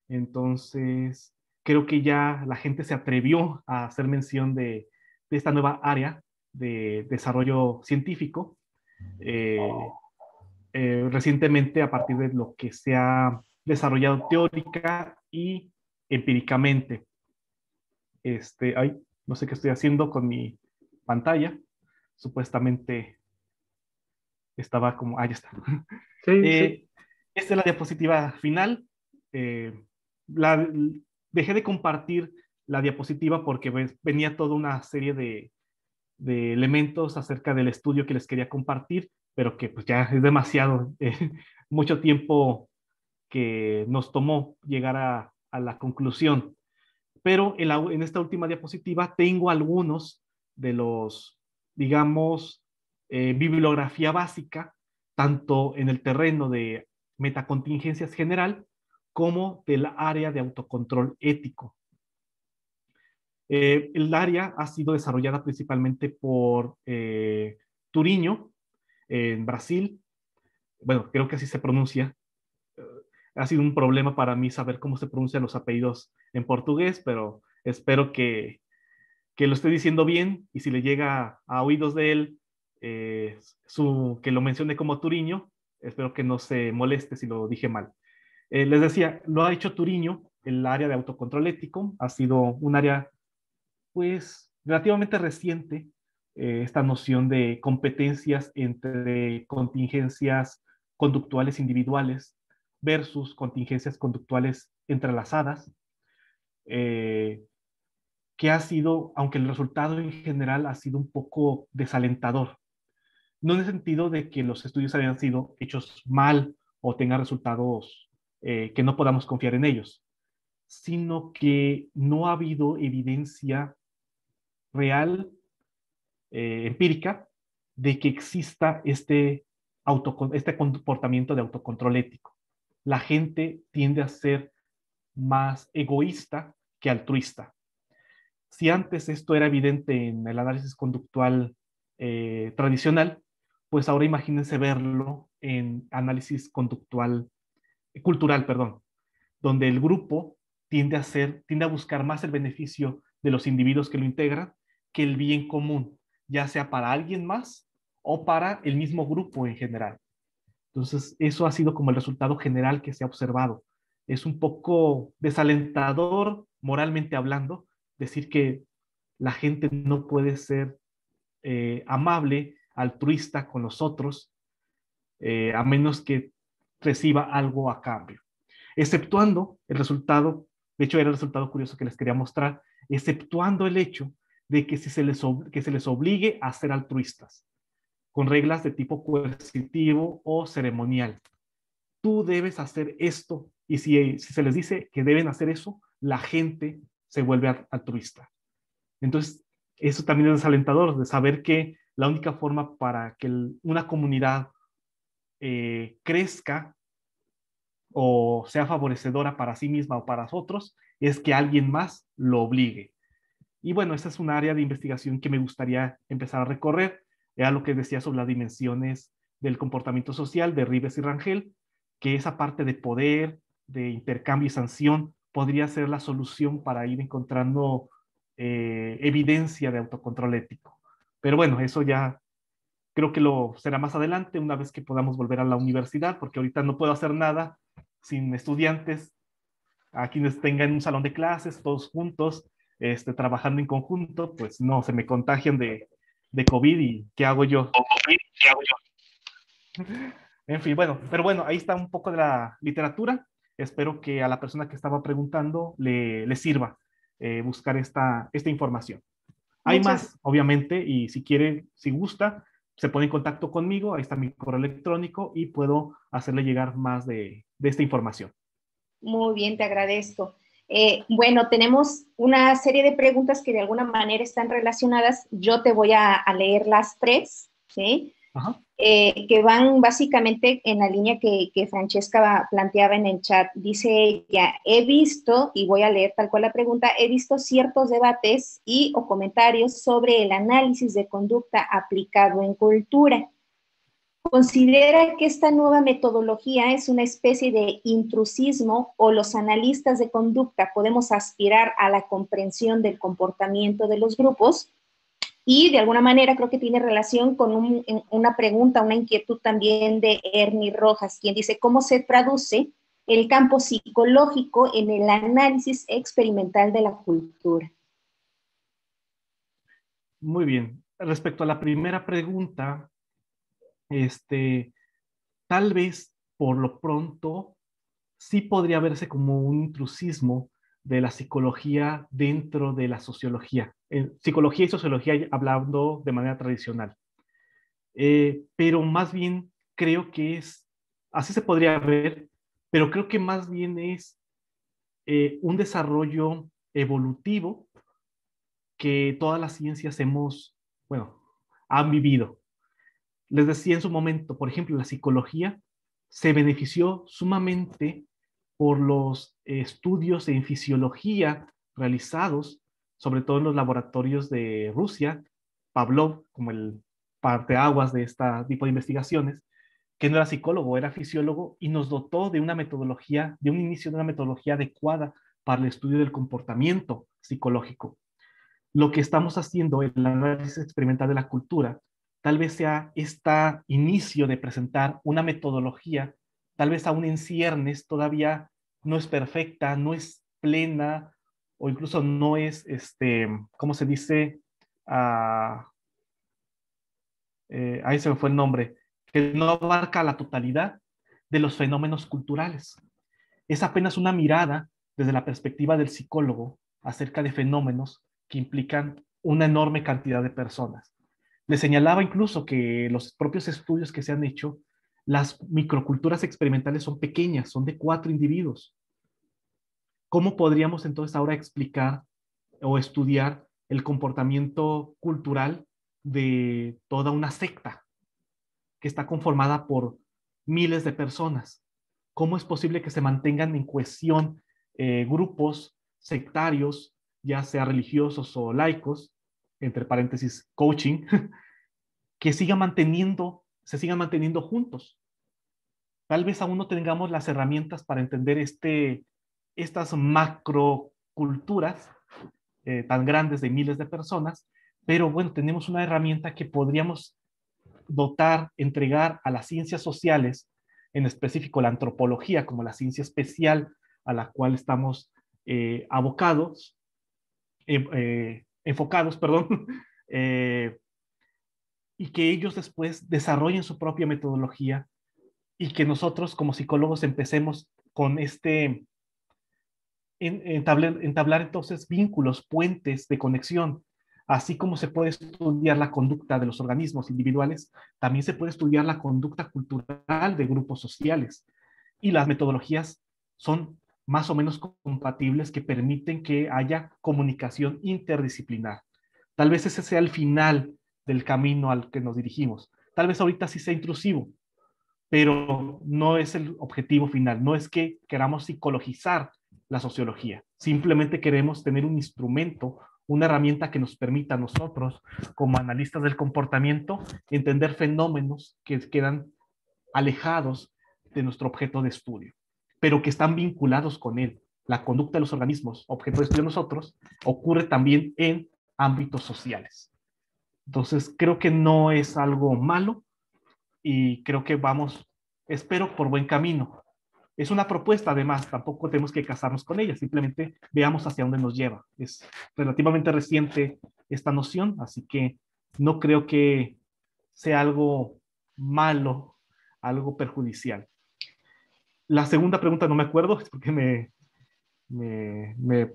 Speaker 3: Entonces, creo que ya la gente se atrevió a hacer mención de esta nueva área de desarrollo científico. Recientemente, a partir de lo que se ha desarrollado teórica y empíricamente. No sé qué estoy haciendo con mi pantalla. Supuestamente estaba como, ya está.
Speaker 1: Sí.
Speaker 3: Esta es la diapositiva final. Dejé de compartir la diapositiva porque venía toda una serie de elementos acerca del estudio que les quería compartir, pero que pues ya es demasiado, mucho tiempo que nos tomó llegar a la conclusión. Pero en esta última diapositiva tengo algunos de los, digamos, bibliografía básica, tanto en el terreno de metacontingencias general como del área de autocontrol ético. El área ha sido desarrollada principalmente por Turiño, en Brasil. Bueno, creo que así se pronuncia. Ha sido un problema para mí saber cómo se pronuncian los apellidos en portugués, pero espero que lo esté diciendo bien, y si le llega a oídos de él que lo mencione como Turiño, espero que no se moleste si lo dije mal. Les decía, lo ha hecho Turiño, el área de autocontrol ético, ha sido un área pues relativamente reciente, esta noción de competencias entre contingencias conductuales individuales versus contingencias conductuales entrelazadas, eh, que ha sido, aunque el resultado en general ha sido un poco desalentador, no en el sentido de que los estudios hayan sido hechos mal o tengan resultados que no podamos confiar en ellos, sino que no ha habido evidencia real, empírica, de que exista este comportamiento de autocontrol ético. La gente tiende a ser más egoísta que altruista. Si antes esto era evidente en el análisis conductual tradicional, pues ahora imagínense verlo en análisis cultural, perdón, donde el grupo tiende a buscar más el beneficio de los individuos que lo integran que el bien común, ya sea para alguien más o para el mismo grupo en general. Entonces, eso ha sido como el resultado general que se ha observado. Es un poco desalentador, moralmente hablando, decir que la gente no puede ser amable, altruista con los otros, a menos que reciba algo a cambio. Exceptuando el resultado, de hecho era el resultado curioso que les quería mostrar, exceptuando el hecho de que se les obligue a ser altruistas, con reglas de tipo coercitivo o ceremonial. Tú debes hacer esto, y si se les dice que deben hacer eso, la gente se vuelve altruista. Entonces, eso también es desalentador, de saber que la única forma para que una comunidad crezca o sea favorecedora para sí misma o para otros, es que alguien más lo obligue. Y bueno, esa es un área de investigación que me gustaría empezar a recorrer. Era lo que decía sobre las dimensiones del comportamiento social de Rives y Rangel, que esa parte de poder, de intercambio y sanción, podría ser la solución para ir encontrando evidencia de autocontrol ético. Pero bueno, eso ya creo que lo será más adelante, una vez que podamos volver a la universidad, porque ahorita no puedo hacer nada sin estudiantes, a quienes tengan un salón de clases, todos juntos, trabajando en conjunto, pues no, se me contagian de COVID y ¿qué hago yo? En fin, bueno, pero bueno, ahí está un poco de la literatura. Espero que a la persona que estaba preguntando le sirva buscar esta información. Hay más, obviamente, y si quiere, si gusta, se pone en contacto conmigo, ahí está mi correo electrónico y puedo hacerle llegar más de esta información.
Speaker 4: Muy bien, te agradezco. Bueno, tenemos una serie de preguntas que de alguna manera están relacionadas. Yo te voy a leer las tres, ¿sí? Que van básicamente en la línea que Francesca planteaba en el chat. Dice ella, he visto, y voy a leer tal cual la pregunta, he visto ciertos debates o comentarios sobre el análisis de conducta aplicado en cultura. ¿Considera que esta nueva metodología es una especie de intrusismo o los analistas de conducta podemos aspirar a la comprensión del comportamiento de los grupos? Y de alguna manera creo que tiene relación con una pregunta, una inquietud también de Ernie Rojas, quien dice, ¿cómo se traduce el campo psicológico en el análisis experimental de la cultura?
Speaker 3: Muy bien. Respecto a la primera pregunta, tal vez por lo pronto sí podría verse como un intrusismo de la psicología dentro de la sociología. Psicología y sociología hablando de manera tradicional. Pero más bien creo que es, así se podría ver, pero creo que más bien es un desarrollo evolutivo que todas las ciencias han vivido. Les decía en su momento, por ejemplo, la psicología se benefició sumamente por los estudios en fisiología realizados, sobre todo en los laboratorios de Rusia, Pavlov, como el parteaguas de este tipo de investigaciones, que no era psicólogo, era fisiólogo, y nos dotó de una metodología, de un inicio de una metodología adecuada para el estudio del comportamiento psicológico. Lo que estamos haciendo en el análisis experimental de la cultura, tal vez sea este inicio de presentar una metodología, tal vez aún en ciernes, todavía no es perfecta, no es plena, o incluso no es, ¿cómo se dice? Ahí se me fue el nombre, que no abarca la totalidad de los fenómenos culturales. Es apenas una mirada desde la perspectiva del psicólogo acerca de fenómenos que implican una enorme cantidad de personas. Le señalaba incluso que los propios estudios que se han hecho, las microculturas experimentales son pequeñas, son de 4 individuos. ¿Cómo podríamos entonces ahora explicar o estudiar el comportamiento cultural de toda una secta que está conformada por miles de personas? ¿Cómo es posible que se mantengan en cohesión grupos sectarios, ya sea religiosos o laicos, entre paréntesis, coaching, que se sigan manteniendo juntos? Tal vez aún no tengamos las herramientas para entender estas macroculturas tan grandes de miles de personas, pero bueno, tenemos una herramienta que podríamos dotar, entregar a las ciencias sociales, en específico la antropología como la ciencia especial a la cual estamos enfocados, perdón, y que ellos después desarrollen su propia metodología y que nosotros como psicólogos empecemos con entablar entonces vínculos, puentes de conexión. Así como se puede estudiar la conducta de los organismos individuales, también se puede estudiar la conducta cultural de grupos sociales. Y las metodologías son más o menos compatibles que permiten que haya comunicación interdisciplinar. Tal vez ese sea el final del camino al que nos dirigimos. Tal vez ahorita sí sea intrusivo, pero no es el objetivo final. No es que queramos psicologizar la sociología. Simplemente queremos tener un instrumento, una herramienta que nos permita a nosotros, como analistas del comportamiento, entender fenómenos que quedan alejados de nuestro objeto de estudio, pero que están vinculados con él. La conducta de los organismos, objeto de estudio de nosotros, ocurre también en ámbitos sociales. Entonces, creo que no es algo malo y creo que vamos, espero, por buen camino. Es una propuesta, además, tampoco tenemos que casarnos con ella, simplemente veamos hacia dónde nos lleva. Es relativamente reciente esta noción, así que no creo que sea algo malo, algo perjudicial. La segunda pregunta no me acuerdo, es porque me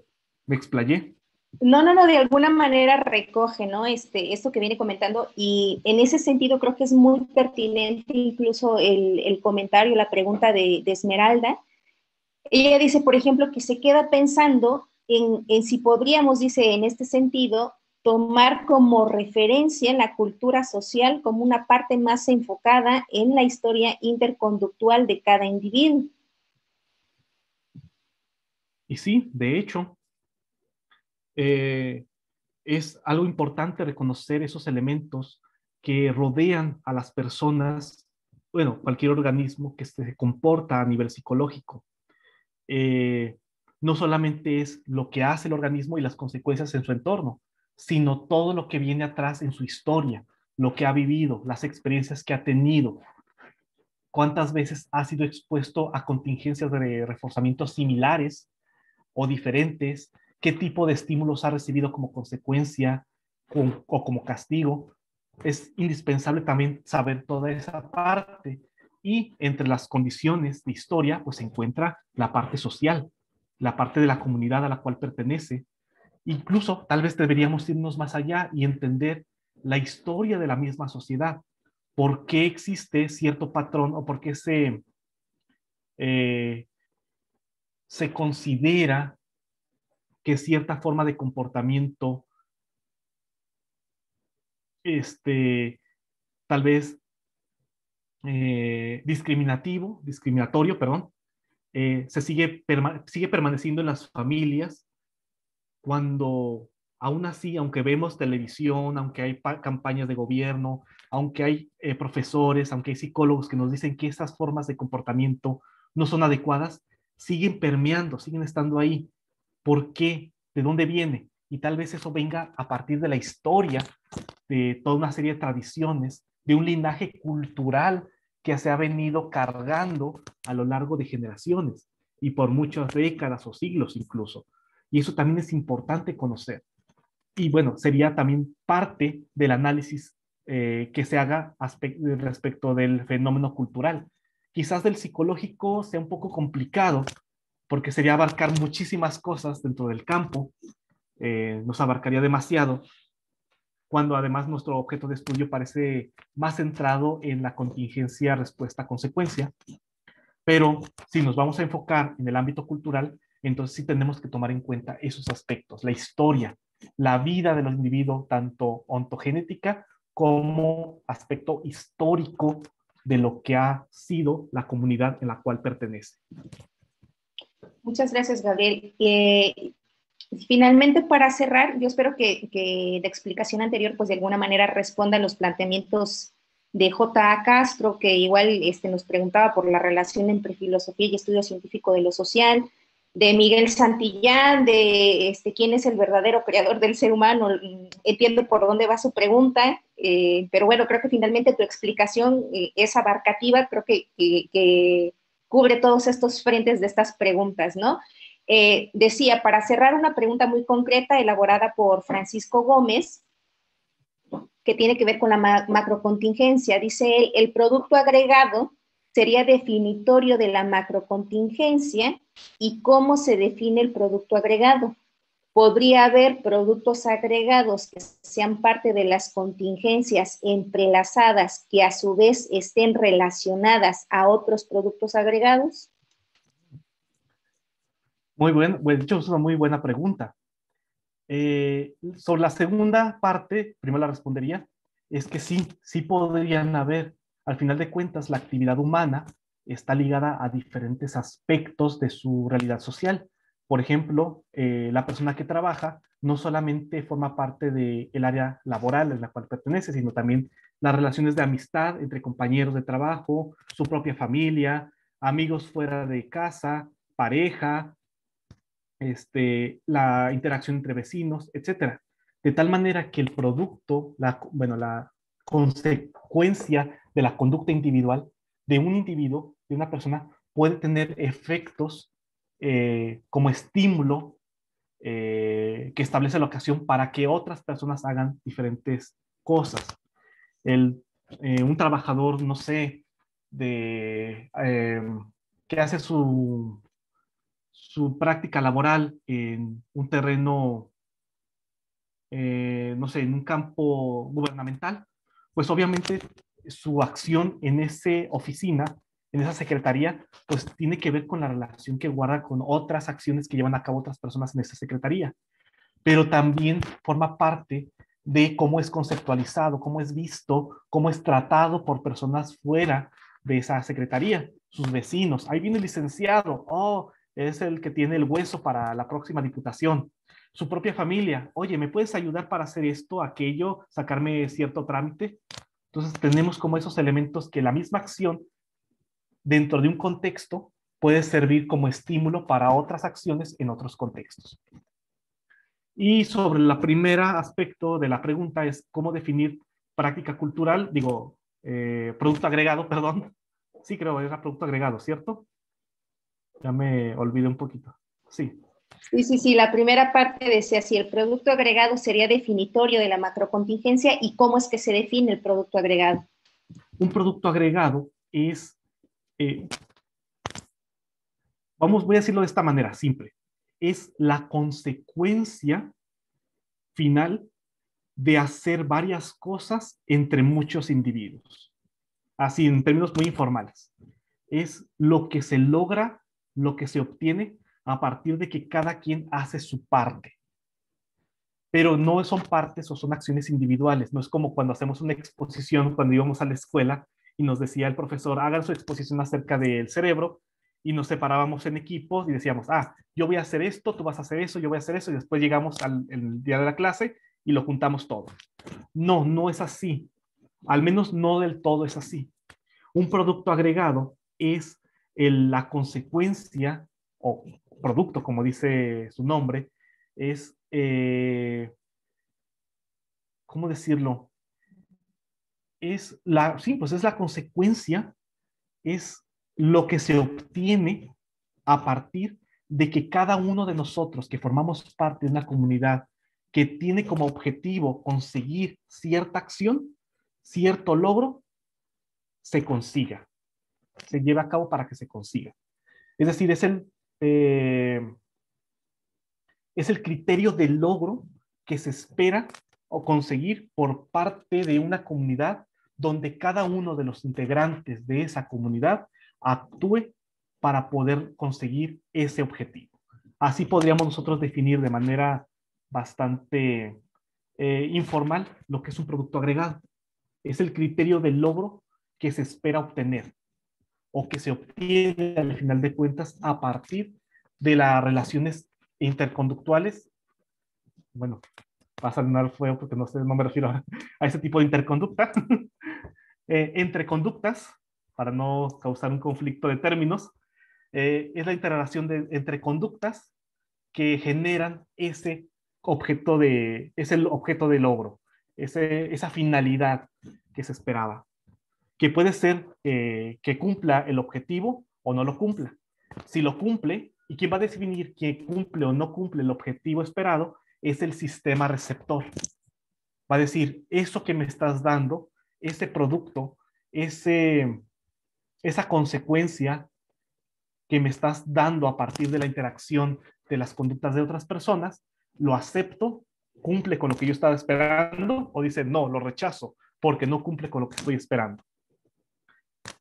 Speaker 3: explayé.
Speaker 4: No, de alguna manera recoge, ¿no? Esto que viene comentando, y en ese sentido creo que es muy pertinente incluso el comentario, la pregunta de Esmeralda. Ella dice, por ejemplo, que se queda pensando en si podríamos, dice, en este sentido, tomar como referencia la cultura social como una parte más enfocada en la historia interconductual de cada individuo.
Speaker 3: Y sí, de hecho, es algo importante reconocer esos elementos que rodean a las personas, bueno, cualquier organismo que se comporta a nivel psicológico. No solamente es lo que hace el organismo y las consecuencias en su entorno, sino todo lo que viene atrás en su historia, lo que ha vivido, las experiencias que ha tenido, cuántas veces ha sido expuesto a contingencias de reforzamiento similares o diferentes, qué tipo de estímulos ha recibido como consecuencia o como castigo. Es indispensable también saber toda esa parte. Y entre las condiciones de historia, pues se encuentra la parte social. la parte de la comunidad a la cual pertenece. Incluso tal vez deberíamos irnos más allá y entender la historia de la misma sociedad. ¿Por qué existe cierto patrón o por qué se considera que cierta forma de comportamiento tal vez discriminatorio, perdón, sigue permaneciendo en las familias cuando aún así, aunque vemos televisión, aunque hay campañas de gobierno, aunque hay profesores, aunque hay psicólogos que nos dicen que esas formas de comportamiento no son adecuadas, siguen permeando, siguen estando ahí. ¿Por qué? ¿De dónde viene? Y tal vez eso venga a partir de la historia, de toda una serie de tradiciones, de un linaje cultural que se ha venido cargando a lo largo de generaciones y por muchas décadas o siglos incluso. Y eso también es importante conocer. Y bueno, sería también parte del análisis que se haga respecto del fenómeno cultural. Quizás del psicológico sea un poco complicado, porque sería abarcar muchísimas cosas dentro del campo, nos abarcaría demasiado, cuando además nuestro objeto de estudio parece más centrado en la contingencia respuesta-consecuencia. Pero si nos vamos a enfocar en el ámbito cultural, entonces sí tenemos que tomar en cuenta esos aspectos, la historia, la vida de los individuos, tanto ontogenética como aspecto histórico de lo que ha sido la comunidad en la cual pertenece.
Speaker 4: Muchas gracias, Gabriel. Finalmente, para cerrar, yo espero que la explicación anterior, pues de alguna manera responda a los planteamientos de J.A. Castro, que igual nos preguntaba por la relación entre filosofía y estudio científico de lo social, de Miguel Santillán, de quién es el verdadero creador del ser humano. Entiendo por dónde va su pregunta, pero bueno, creo que finalmente tu explicación es abarcativa, creo que cubre todos estos frentes de estas preguntas, ¿no? Decía, para cerrar, una pregunta muy concreta elaborada por Francisco Gómez, que tiene que ver con la macrocontingencia. Dice él, el producto agregado sería definitorio de la macrocontingencia. ¿Y cómo se define el producto agregado? ¿Podría haber productos agregados que sean parte de las contingencias entrelazadas que a su vez estén relacionadas a otros productos agregados?
Speaker 3: Muy bueno, de hecho es una muy buena pregunta. Sobre la segunda parte, primero la respondería, es que sí podrían haber. Al final de cuentas, la actividad humana está ligada a diferentes aspectos de su realidad social. Por ejemplo, la persona que trabaja no solamente forma parte del área laboral en la cual pertenece, sino también las relaciones de amistad entre compañeros de trabajo, su propia familia, amigos fuera de casa, pareja, la interacción entre vecinos, etcétera. De tal manera que el producto, la consecuencia de la conducta individual de un individuo, de una persona, puede tener efectos como estímulo que establece la ocasión para que otras personas hagan diferentes cosas. Un trabajador, no sé, que hace su práctica laboral en un terreno, no sé, en un campo gubernamental, pues obviamente su acción en esa oficina, en esa secretaría, pues tiene que ver con la relación que guarda con otras acciones que llevan a cabo otras personas en esa secretaría, pero también forma parte de cómo es conceptualizado, cómo es visto, cómo es tratado por personas fuera de esa secretaría, sus vecinos. Ahí viene el licenciado, oh, es el que tiene el hueso para la próxima diputación. Su propia familia, oye, ¿me puedes ayudar para hacer esto, aquello, sacarme cierto trámite? Entonces tenemos como esos elementos que la misma acción dentro de un contexto puede servir como estímulo para otras acciones en otros contextos. Y sobre la primera aspecto de la pregunta es cómo definir práctica cultural, producto agregado, perdón. Sí, creo que era producto agregado, ¿cierto? Ya me olvidé un poquito. Sí.
Speaker 4: Sí, la primera parte decía si el producto agregado sería definitorio de la macrocontingencia y cómo es que se define el producto agregado.
Speaker 3: Un producto agregado es, voy a decirlo de esta manera, simple. es la consecuencia final de hacer varias cosas entre muchos individuos. Así, en términos muy informales. Es lo que se logra, lo que se obtiene a partir de que cada quien hace su parte. Pero no son partes o son acciones individuales. No es como cuando hacemos una exposición, cuando íbamos a la escuela y nos decía el profesor, hagan su exposición acerca del cerebro, y nos separábamos en equipos y decíamos, yo voy a hacer esto, tú vas a hacer eso, yo voy a hacer eso, y después llegamos al el día de la clase y lo juntamos todo. No, no es así. Al menos no del todo es así. Un producto agregado es la consecuencia, o producto, como dice su nombre, es, ¿cómo decirlo? Sí, pues es la consecuencia, es lo que se obtiene a partir de que cada uno de nosotros que formamos parte de una comunidad que tiene como objetivo conseguir cierta acción, cierto logro, se consiga, se lleve a cabo para que se consiga. Es decir, es el criterio de logro que se espera o conseguir por parte de una comunidad donde cada uno de los integrantes de esa comunidad actúe para poder conseguir ese objetivo. Así podríamos nosotros definir de manera bastante informal lo que es un producto agregado. Es el criterio del logro que se espera obtener o que se obtiene al final de cuentas a partir de las relaciones interconductuales. Bueno, va a sonar feo porque no me refiero a ese tipo de interconducta. Entre conductas, para no causar un conflicto de términos, es la interrelación entre conductas que generan es el objeto de logro, esa finalidad que se esperaba, que puede ser que cumpla el objetivo o no lo cumpla. Si lo cumple, ¿y quién va a definir que cumple o no cumple el objetivo esperado? Es el sistema receptor. Va a decir, eso que me estás dando, ese producto, esa consecuencia que me estás dando a partir de la interacción de las conductas de otras personas, lo acepto, cumple con lo que yo estaba esperando, o dice, no, lo rechazo, porque no cumple con lo que estoy esperando.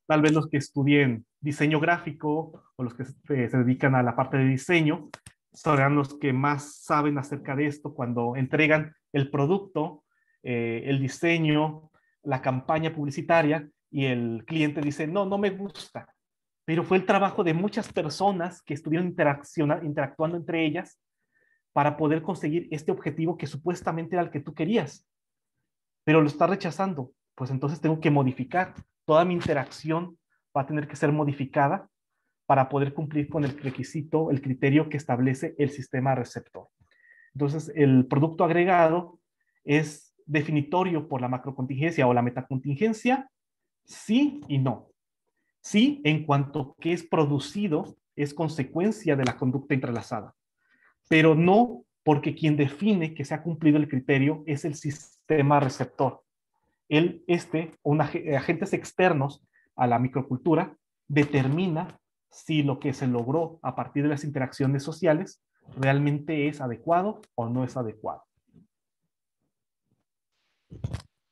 Speaker 3: Tal vez los que estudien diseño gráfico o los que se dedican a la parte de diseño serán los que más saben acerca de esto cuando entregan el producto, el diseño, la campaña publicitaria y el cliente dice, no, no me gusta. Pero fue el trabajo de muchas personas que estuvieron interactuando entre ellas para poder conseguir este objetivo que supuestamente era el que tú querías. Pero lo está rechazando. Pues entonces tengo que modificar. Toda mi interacción va a tener que ser modificada para poder cumplir con el requisito, el criterio que establece el sistema receptor. Entonces, el producto agregado es definitorio por la macrocontingencia o la metacontingencia, sí y no. Sí, en cuanto que es producido, es consecuencia de la conducta entrelazada, pero no porque quien define que se ha cumplido el criterio es el sistema receptor. Agentes externos a la microcultura determina si lo que se logró a partir de las interacciones sociales realmente es adecuado o no es adecuado.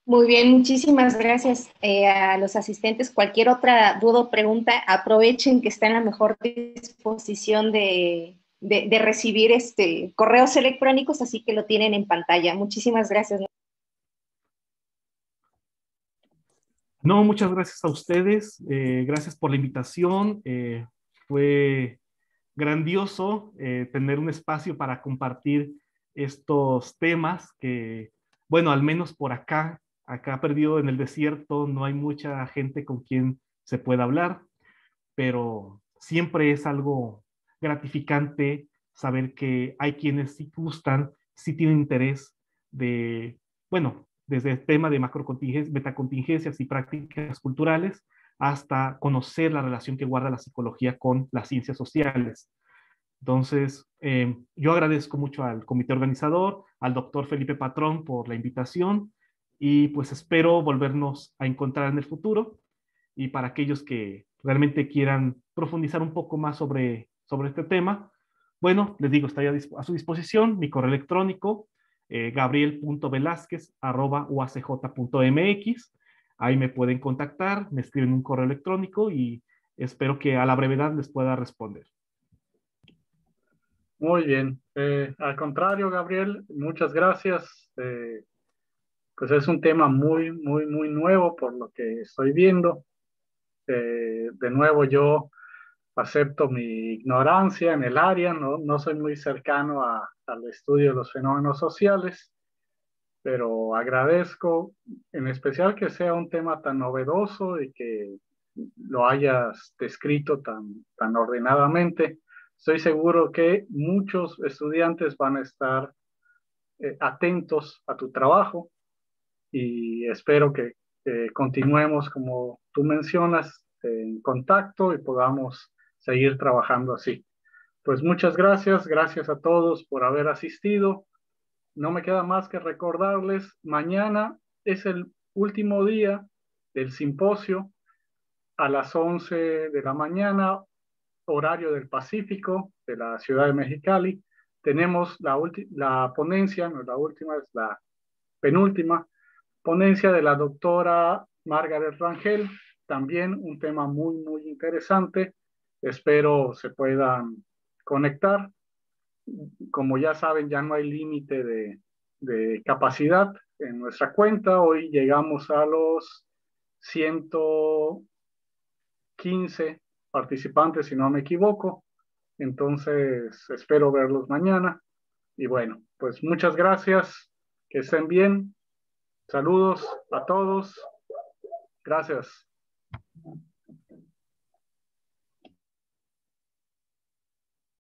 Speaker 4: Muy bien, muchísimas gracias a los asistentes. Cualquier otra duda o pregunta, aprovechen que está en la mejor disposición de recibir correos electrónicos, así que lo tienen en pantalla. Muchísimas gracias.
Speaker 3: No, muchas gracias a ustedes. Gracias por la invitación. Fue grandioso tener un espacio para compartir estos temas que, bueno, al menos por acá perdido en el desierto, no hay mucha gente con quien se pueda hablar, pero siempre es algo gratificante saber que hay quienes sí gustan, sí tienen interés de, bueno, desde el tema de macrocontingencias, metacontingencias y prácticas culturales, hasta conocer la relación que guarda la psicología con las ciencias sociales. Entonces, yo agradezco mucho al comité organizador, al doctor Felipe Patrón por la invitación y pues espero volvernos a encontrar en el futuro. Y para aquellos que realmente quieran profundizar un poco más sobre este tema, Bueno, les digo, está a su disposición mi correo electrónico, gabriel.velazquez@uacj.mx. Ahí me pueden contactar, me escriben un correo electrónico y espero que a la brevedad les pueda responder.
Speaker 1: Muy bien. Al contrario, Gabriel, muchas gracias. Pues es un tema muy, muy, muy nuevo por lo que estoy viendo. De nuevo, yo acepto mi ignorancia en el área, no soy muy cercano al estudio de los fenómenos sociales, pero agradezco en especial que sea un tema tan novedoso y que lo hayas descrito tan ordenadamente. Estoy seguro que muchos estudiantes van a estar atentos a tu trabajo y espero que continuemos, como tú mencionas, en contacto y podamos seguir trabajando así. Pues muchas gracias, gracias a todos por haber asistido. No me queda más que recordarles, mañana es el último día del simposio a las 11 de la mañana, horario del Pacífico de la ciudad de Mexicali. Tenemos la ponencia, no es la última, es la penúltima, ponencia de la doctora Margaret Rangel, también un tema muy, muy interesante. Espero se puedan conectar. Como ya saben, ya no hay límite de capacidad en nuestra cuenta. Hoy llegamos a los 115 participantes, si no me equivoco. Entonces, espero verlos mañana. Y bueno, pues muchas gracias. Que estén bien. Saludos a todos. Gracias.